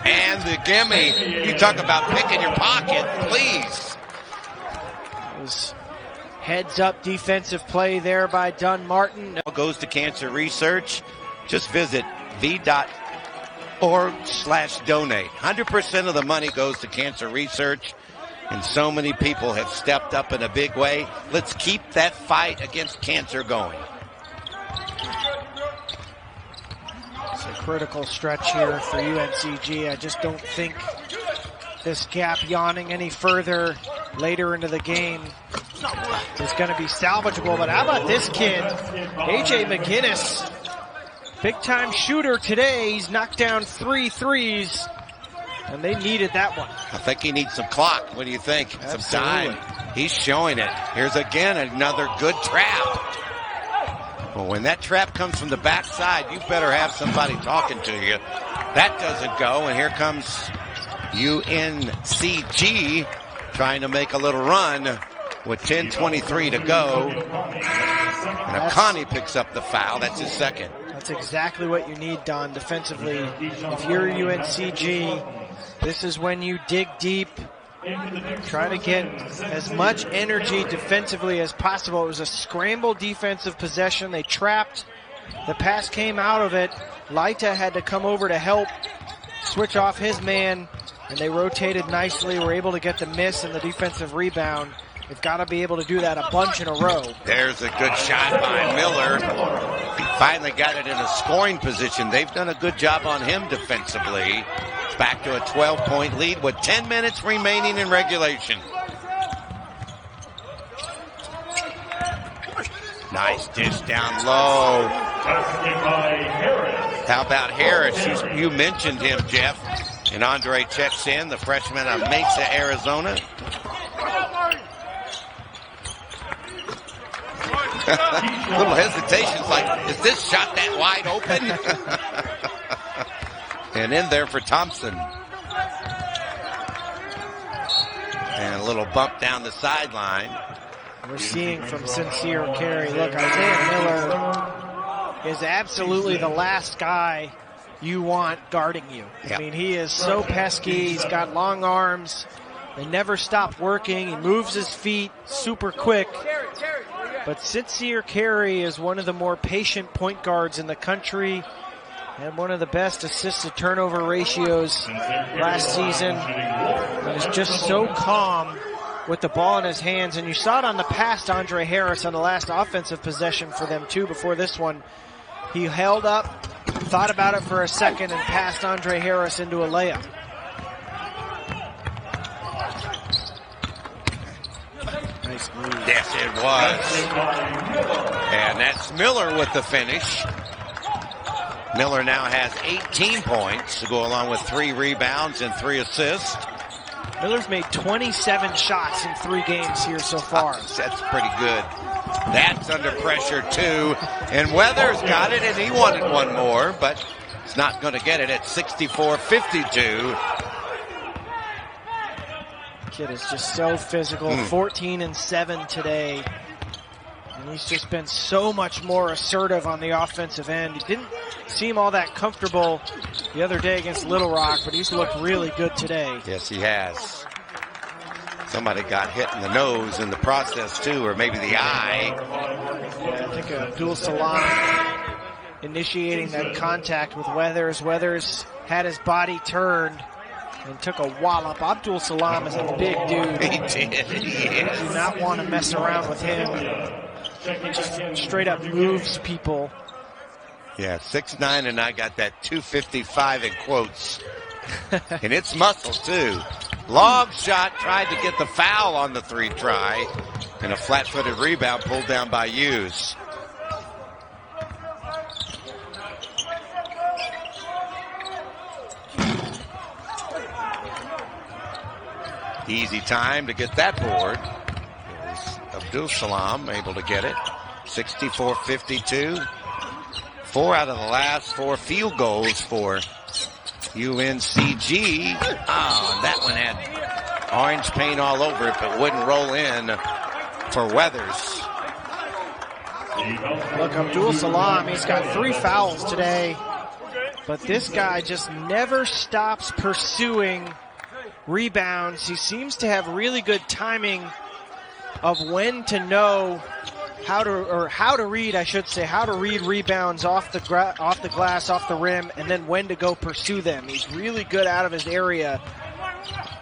And the gimme. You talk about picking your pocket, please. It was heads-up defensive play there by Dunn-Martin. Goes to cancer research. Just visit v.org/donate. 100% of the money goes to cancer research, and so many people have stepped up in a big way. Let's keep that fight against cancer going. It's a critical stretch here for UNCG. I just don't think this gap yawning any further later into the game is going to be salvageable. But how about this kid, A.J. McGinnis? Big-time shooter today. He's knocked down 3 threes, and they needed that one. I think he needs some clock. What do you think? Absolutely. Some time. He's showing it. Here's again another good trap. Well, when that trap comes from the backside, you better have somebody talking to you. That doesn't go, and here comes UNCG trying to make a little run with 10:23 to go. And Akani picks up the foul. That's his second. That's exactly what you need, Don, defensively. If you're UNCG, this is when you dig deep, try to get as much energy defensively as possible. It was a scramble defensive possession. They trapped. The pass came out of it. Laita had to come over to help switch off his man, and they rotated nicely, were able to get the miss and the defensive rebound. They've got to be able to do that a bunch in a row. There's a good shot by Miller. He finally got it in a scoring position. They've done a good job on him defensively. Back to a 12-point lead with 10 minutes remaining in regulation. Nice dish down low. How about Harris? You mentioned him, Jeff. And Andre checks in, the freshman out of Mesa, Arizona. Little hesitations like, is this shot that wide open? And in there for Thompson. And a little bump down the sideline. We're seeing from Sincere Carey. Look, Isaiah Miller is absolutely the last guy you want guarding you. Yep. I mean, he is so pesky. He's got long arms. They never stop working. He moves his feet super quick. But Sincere Carey is one of the more patient point guards in the country and one of the best assist-to-turnover ratios last season. And is just so calm with the ball in his hands. And you saw it on the pass to Andre Harris on the last offensive possession for them, too, before this one. He held up, thought about it for a second, and passed Andre Harris into a layup. Nice move. Yes, it was. And that's Miller with the finish. Miller now has 18 points to go along with 3 rebounds and 3 assists. Miller's made 27 shots in 3 games here so far. That's pretty good. That's under pressure, too. And Weathers got it, and he wanted one more, but he's not going to get it at 64-52. Kid is just so physical. 14-7 today. And he's just been so much more assertive on the offensive end. He didn't seem all that comfortable the other day against Little Rock, but he's looked really good today. Yes, he has. Somebody got hit in the nose in the process, too, or maybe the eye. Yeah, I think Abdul Salam initiating that contact with Weathers. Weathers had his body turned and took a wallop. Abdul Salam is a big dude. He did, yes. You do not want to mess around with him. He just straight up moves people. Yeah, 6'9", and I got that 255 in quotes. And it's muscle, too. Long shot, tried to get the foul on the 3 try. And a flat-footed rebound pulled down by Hughes. Easy time to get that board. Abdul Salam able to get it. 64-52. 4 out of the last 4 field goals for UNCG. Oh, that one had orange paint all over it, but wouldn't roll in for Weathers. Look, Abdul Salam, he's got 3 fouls today, but this guy just never stops pursuing rebounds. He seems to have really good timing of when to know how to read rebounds off the glass, off the rim, and then when to go pursue them. He's really good out of his area,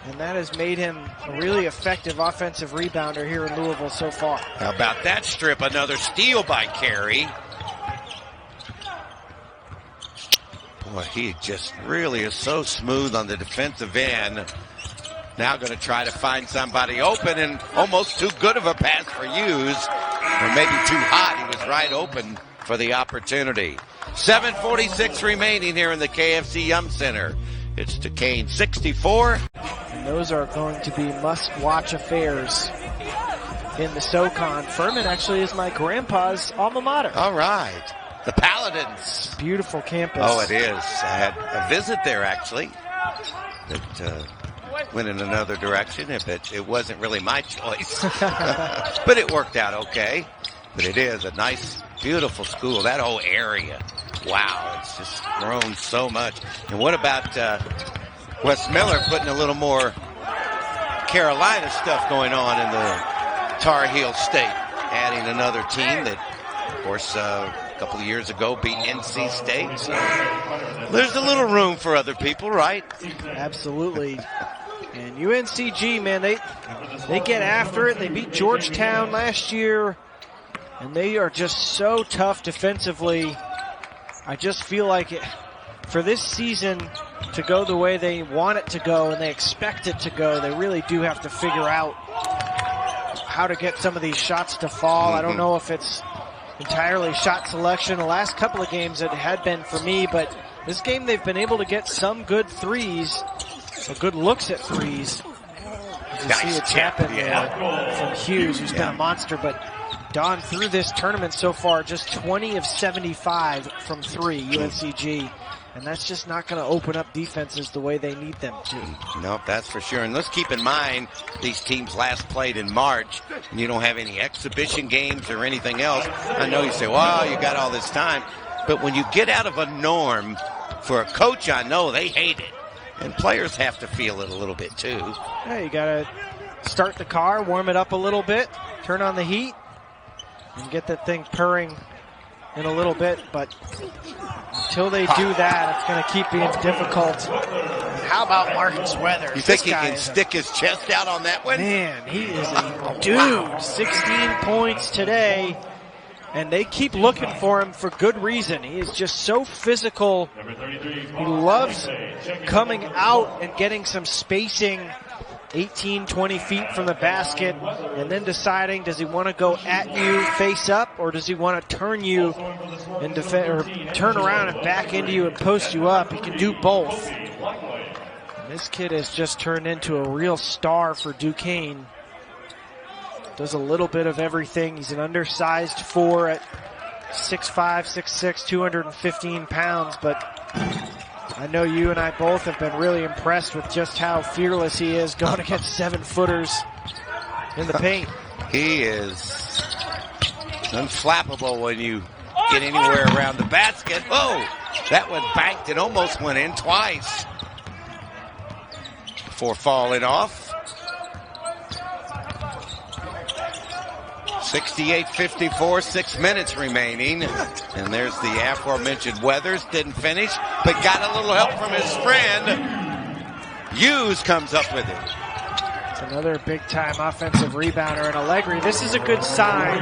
and that has made him a really effective offensive rebounder here in Louisville so far. How about that strip? Another steal by Carey. Boy, he just really is so smooth on the defensive end. Now going to try to find somebody open, and almost too good of a pass for Hughes. Or maybe too hot. He was right open for the opportunity. 7:46 remaining here in the KFC Yum Center. It's Duquesne 64. And those are going to be must-watch affairs in the SoCon. Furman actually is my grandpa's alma mater. All right. The Paladins. Beautiful campus. Oh, it is. I had a visit there, actually. That went in another direction. If it wasn't really my choice. But it worked out okay. But it is a nice, beautiful school. That whole area. Wow, it's just grown so much. And what about Wes Miller putting a little more Carolina stuff going on in the Tar Heel State? Adding another team that, of course, a couple of years ago beat NC State. So there's a little room for other people, right? Absolutely. And UNCG, man, they get after it. They beat Georgetown last year, and they are just so tough defensively. I just feel like for this season to go the way they want it to go and they expect it to go, they really do have to figure out how to get some of these shots to fall. I don't know if it's entirely shot selection. The last couple of games it had been for me, but this game they've been able to get some good threes, or good looks at threes. You Nice see a tap in tip, there from Hughes, who's been a monster, but Don, through this tournament so far, just 20 of 75 from 3, UNCG. And that's just not going to open up defenses the way they need them to. Nope, that's for sure. And let's keep in mind, these teams last played in March, and you don't have any exhibition games or anything else. I know you say, well, you got all this time. But when you get out of a norm, for a coach, I know they hate it. And players have to feel it a little bit, too. Yeah, you got to start the car, warm it up a little bit, turn on the heat, and get that thing purring in a little bit, but until they do that, it's going to keep being difficult. How about Marcus Weathers? You think he can stick his chest out on that one? Man, he is a dude. Wow. 16 points today, and they keep looking for him for good reason. He is just so physical. He loves coming out and getting some spacing 18, 20 feet from the basket, and then deciding, does he want to go at you face up, or does he want to turn you and defend, or turn around and back into you and post you up? He can do both. And this kid has just turned into a real star for Duquesne. Does a little bit of everything. He's an undersized 4 at 6'5", 6'6", 215 pounds, but I know you and I both have been really impressed with just how fearless he is going against 7-footers in the paint. He is unflappable when you get anywhere around the basket. Oh, that one banked and almost went in twice before falling off. 68-54, 6 minutes remaining. And there's the aforementioned Weathers. Didn't finish, but got a little help from his friend. Hughes comes up with it. Another big-time offensive rebounder in Allegri. This is a good sign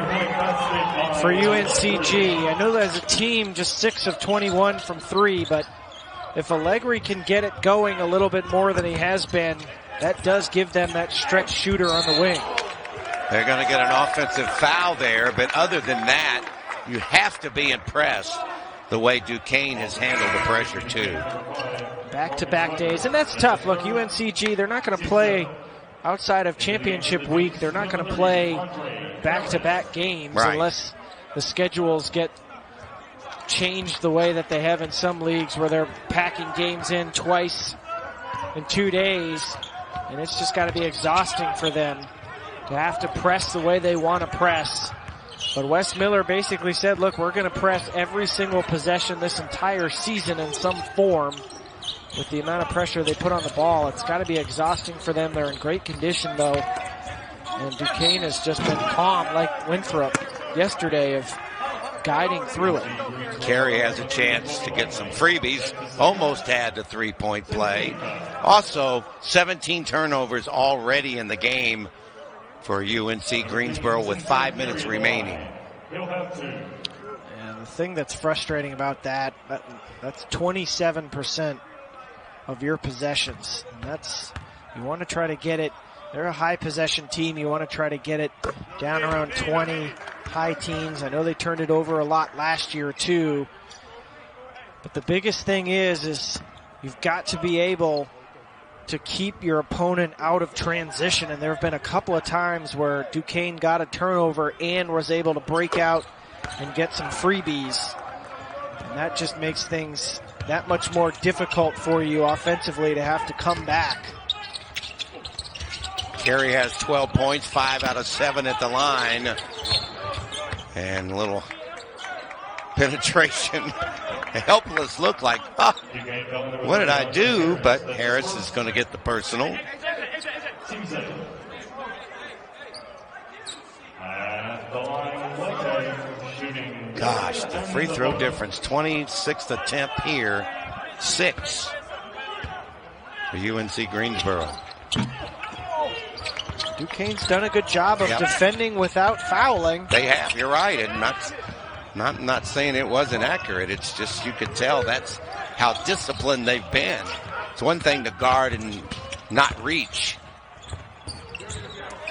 for UNCG. I know that as a team, just 6 of 21 from 3, but if Allegri can get it going a little bit more than he has been, that does give them that stretch shooter on the wing. They're going to get an offensive foul there, but other than that, you have to be impressed the way Duquesne has handled the pressure, too. Back-to-back days, and that's tough. Look, UNCG, they're not going to play outside of championship week. They're not going to play back-to-back games unless the schedules get changed the way that they have in some leagues where they're packing games in twice in 2 days, and it's just got to be exhausting for them to have to press the way they want to press. But Wes Miller basically said, look, we're going to press every single possession this entire season in some form. With the amount of pressure they put on the ball, it's got to be exhausting for them. They're in great condition, though. And Duquesne has just been calm, like Winthrop yesterday, of guiding through it. Carey has a chance to get some freebies. Almost had the three-point play. Also, 17 turnovers already in the game for UNC Greensboro with 5 minutes remaining. And the thing that's frustrating about that's 27% of your possessions. And that's, you want to try to get it, they're a high possession team. You want to try to get it down around 20, high teens. I know they turned it over a lot last year too. But the biggest thing is you've got to be able to keep your opponent out of transition. And there have been a couple of times where Duquesne got a turnover and was able to break out and get some freebies. And that just makes things that much more difficult for you offensively to have to come back. Carey has 12 points, 5 out of 7 at the line. And a little penetration. A helpless look like, what did I do? But Harris is going to get the personal. Gosh, the free throw difference, 26th attempt here, 6 for UNC Greensboro. Duquesne's done a good job of defending without fouling. They have, you're right, and not saying it wasn't accurate. It's just you could tell that's how disciplined they've been. It's one thing to guard and not reach.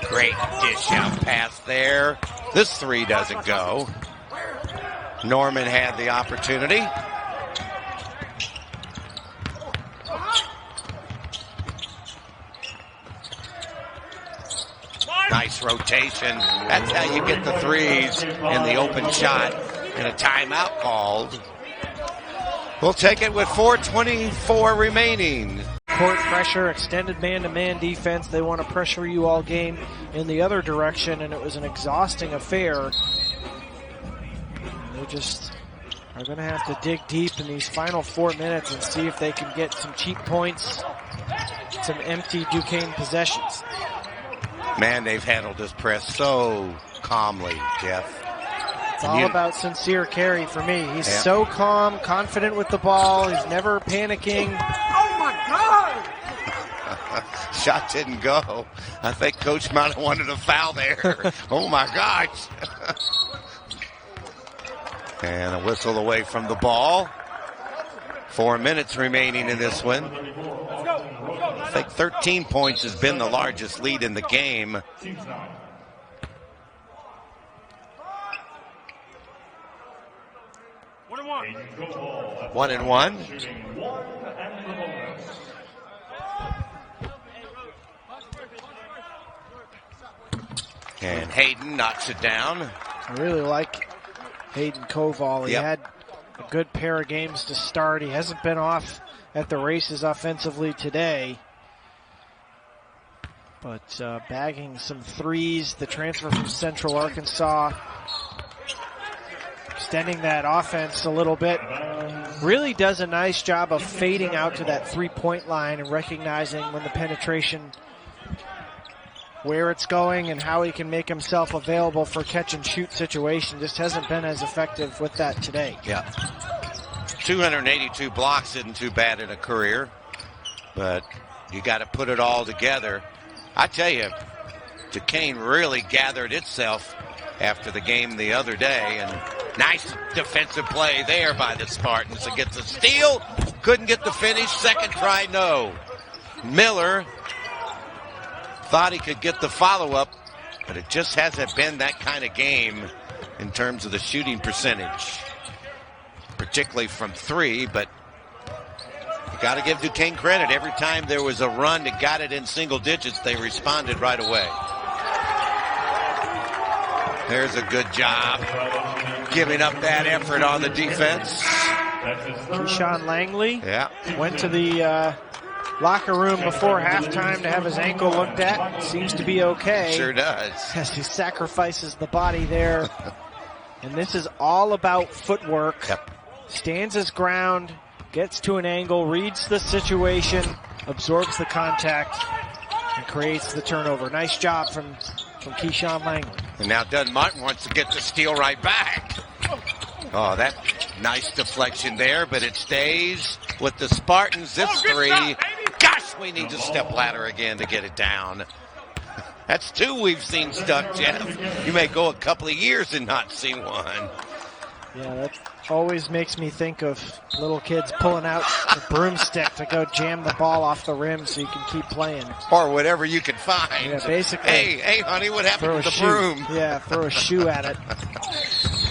Great dish out pass there. This three doesn't go. Norman had the opportunity. Nice rotation. That's how you get the threes in the open shot, and a timeout called. We'll take it with 4:24 remaining. Court pressure, extended man-to-man defense. They want to pressure you all game in the other direction, and it was an exhausting affair. They just are going to have to dig deep in these final 4 minutes and see if they can get some cheap points, some empty Duquesne possessions. Man, they've handled this press so calmly, Jeff. It's all about sincere Carey for me. He's so calm, confident with the ball. He's never panicking. Oh, my God! Shot didn't go. I think Coach might have wanted a foul there. Oh, my gosh. And a whistle away from the ball. 4 minutes remaining in this one. I think 13 points has been the largest lead in the game. One and one. And Hayden knocks it down. I really like Hayden Koval. He had a good pair of games to start. He hasn't been off at the races offensively today. But bagging some threes, the transfer from Central Arkansas, extending that offense a little bit. Really does a nice job of fading out to that three-point line and recognizing when the penetration, where it's going and how he can make himself available for catch-and-shoot situation. Just hasn't been as effective with that today. Yeah. 282 blocks isn't too bad in a career, but you got to put it all together. I tell you, Duquesne really gathered itself after the game the other day, and nice defensive play there by the Spartans. It gets a steal, couldn't get the finish. Second try, no. Miller thought he could get the follow-up, but it just hasn't been that kind of game in terms of the shooting percentage, particularly from three. But you got to give Duquesne credit. Every time there was a run that got it in single digits, they responded right away. There's a good job giving up that effort on the defense. Keyshawn Langley went to the locker room before halftime to have his ankle looked at. Seems to be okay. Sure does. As he sacrifices the body there. And this is all about footwork. Yep. Stands his ground, gets to an angle, reads the situation, absorbs the contact, and creates the turnover. Nice job from Keyshawn Langley. And now Dunn Martin wants to get the steal right back. Oh, that nice deflection there, but it stays with the Spartans. This three. Gosh, we need to step ladder again to get it down. That's two we've seen stuck, Jeff. You may go a couple of years and not see one. Yeah, that always makes me think of little kids pulling out the broomstick to go jam the ball off the rim so you can keep playing. Or whatever you can find. Yeah, basically. Hey, honey, what happened to the broom? Yeah, throw a shoe at it.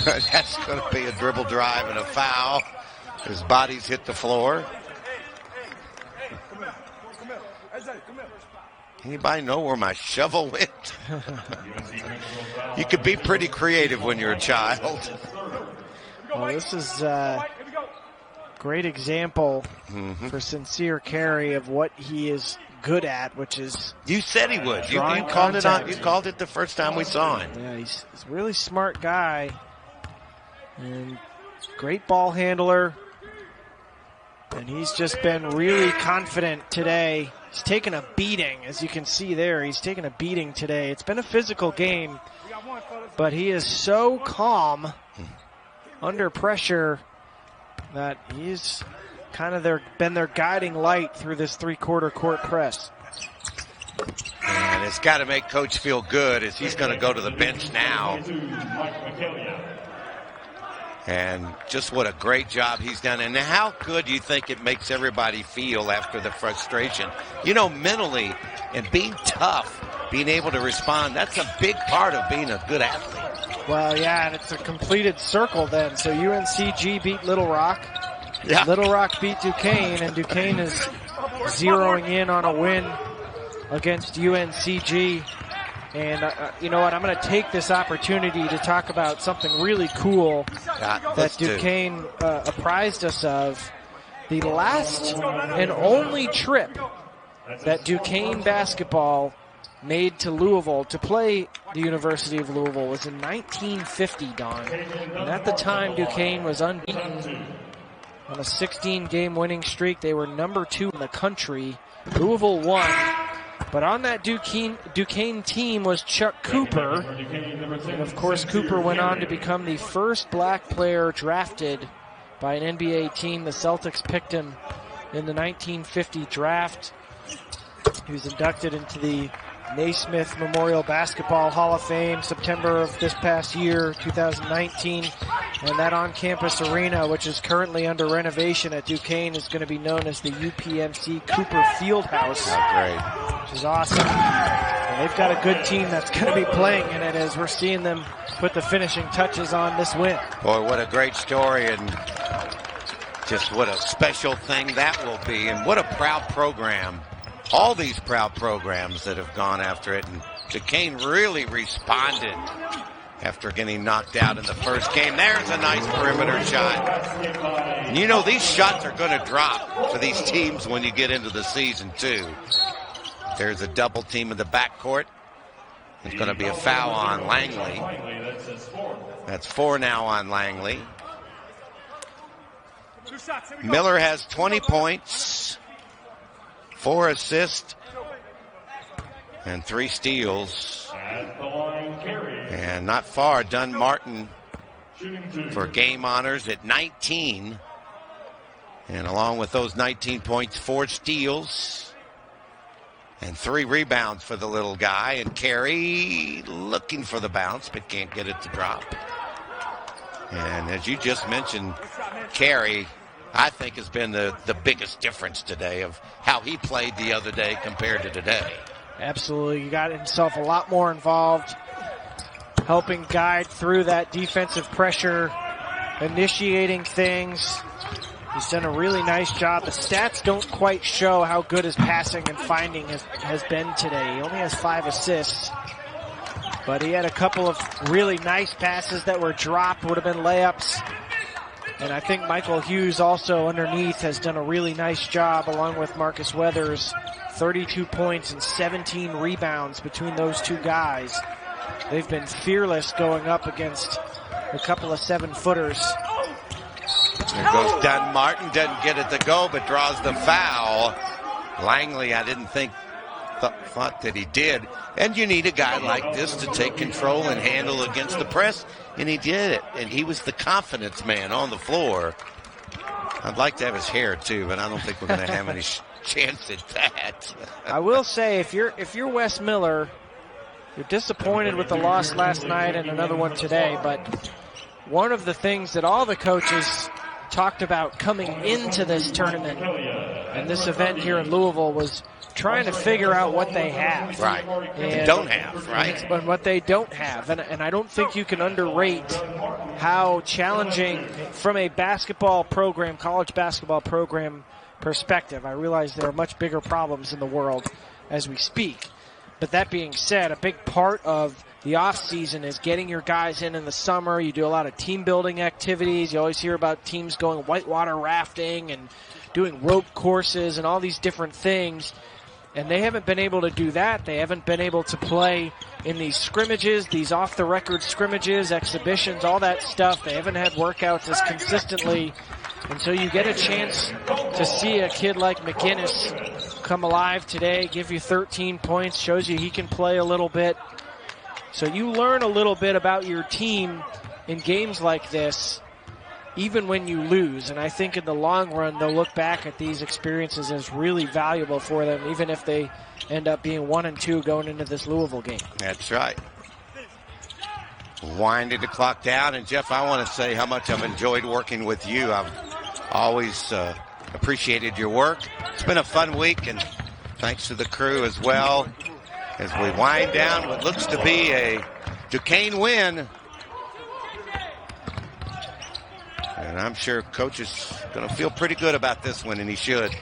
That's going to be a dribble drive and a foul. His body's hit the floor. Anybody know where my shovel went? You could be pretty creative when you're a child. Well, this is a great example for Sincere Carey of what he is good at, which is you said he would. You called it on. You called it the first time we saw him. Yeah, he's a really smart guy and great ball handler. And he's just been really confident today. He's taken a beating, as you can see there. He's taken a beating today. It's been a physical game, but he is so calm under pressure that he's kind of been their guiding light through this three-quarter court press. And it's got to make Coach feel good as he's going to go to the bench now. And just what a great job he's done. And how good do you think it makes everybody feel after the frustration? You know, mentally and being tough, being able to respond, that's a big part of being a good athlete. Well, yeah, and it's a completed circle then. So UNCG beat Little Rock. Yeah. Little Rock beat Duquesne, and Duquesne is zeroing in on a win against UNCG. And you know what? I'm going to take this opportunity to talk about something really cool that Duquesne apprised us of. The last and only trip that Duquesne basketball made to Louisville to play the University of Louisville was in 1950, Don. And at the time, Duquesne was unbeaten on a 16-game winning streak. They were number 2 in the country. Louisville won. But on that Duquesne team was Chuck Cooper. And, of course, Cooper went on to become the first black player drafted by an NBA team. The Celtics picked him in the 1950 draft. He was inducted into the Naismith Memorial Basketball Hall of Fame September of this past year, 2019. And that on-campus arena, which is currently under renovation at Duquesne, is going to be known as the UPMC Cooper Fieldhouse. Great. Which is awesome. And they've got a good team that's going to be playing in it as we're seeing them put the finishing touches on this win. Boy, what a great story, and just what a special thing that will be, and what a proud program. All these proud programs that have gone after it, and Duquesne really responded after getting knocked out in the first game. There's a nice perimeter shot. And you know, these shots are going to drop for these teams when you get into the season, too. There's a double team in the backcourt. There's going to be a foul on Langley. That's 4 now on Langley. Miller has 20 points, 4 assists, and 3 steals. And not far, Dunn Martin for game honors at 19. And along with those 19 points, 4 steals. And 3 rebounds for the little guy. And Carey looking for the bounce, but can't get it to drop. And as you just mentioned, Carey, I think, has been the biggest difference today of how he played the other day compared to today. Absolutely. He got himself a lot more involved, helping guide through that defensive pressure, initiating things. He's done a really nice job. The stats don't quite show how good his passing and finding has been today. He only has 5 assists. But he had a couple of really nice passes that were dropped, would have been layups. And I think Michael Hughes also underneath has done a really nice job along with Marcus Weathers. 32 points and 17 rebounds between those two guys. They've been fearless going up against a couple of 7-footers. There goes Dunn Martin, doesn't get it to go, but draws the foul. Langley, I didn't think, thought that he did. And you need a guy like this to take control and handle against the press, and he did it. And he was the confidence man on the floor. I'd like to have his hair too, but I don't think we're going to have any chance at that. I will say, if you're Wes Miller, you're disappointed with the loss last night and another one today, but one of the things that all the coaches talked about coming into this tournament and this event here in Louisville was trying to figure out what they have. Right. And don't have, right? But what they don't have. And I don't think you can underrate how challenging from a basketball program, college basketball program perspective. I realize there are much bigger problems in the world as we speak. But that being said, a big part of the off-season is getting your guys in the summer. You do a lot of team-building activities. You always hear about teams going whitewater rafting and doing rope courses and all these different things. And they haven't been able to do that. They haven't been able to play in these scrimmages, these off-the-record scrimmages, exhibitions, all that stuff. They haven't had workouts as consistently. And so you get a chance to see a kid like McGinnis come alive today, give you 13 points, shows you he can play a little bit. So you learn a little bit about your team in games like this, even when you lose. And I think in the long run, they'll look back at these experiences as really valuable for them, even if they end up being 1-2 going into this Louisville game. That's right. Winding the clock down. And, Jeff, I want to say how much I've enjoyed working with you. I've always appreciated your work. It's been a fun week, and thanks to the crew as well. As we wind down what looks to be a Duquesne win. And I'm sure Coach is going to feel pretty good about this one, and he should.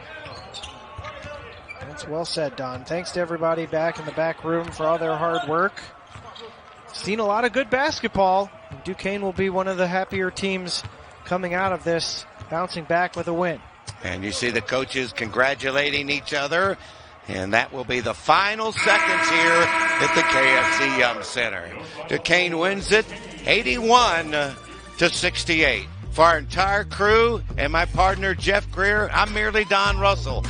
That's well said, Don. Thanks to everybody back in the back room for all their hard work. Seen a lot of good basketball. Duquesne will be one of the happier teams coming out of this, bouncing back with a win. And you see the coaches congratulating each other. And that will be the final seconds here at the KFC Young Center. Duquesne wins it 81-68. For our entire crew and my partner, Jeff Greer, I'm merely Don Russell.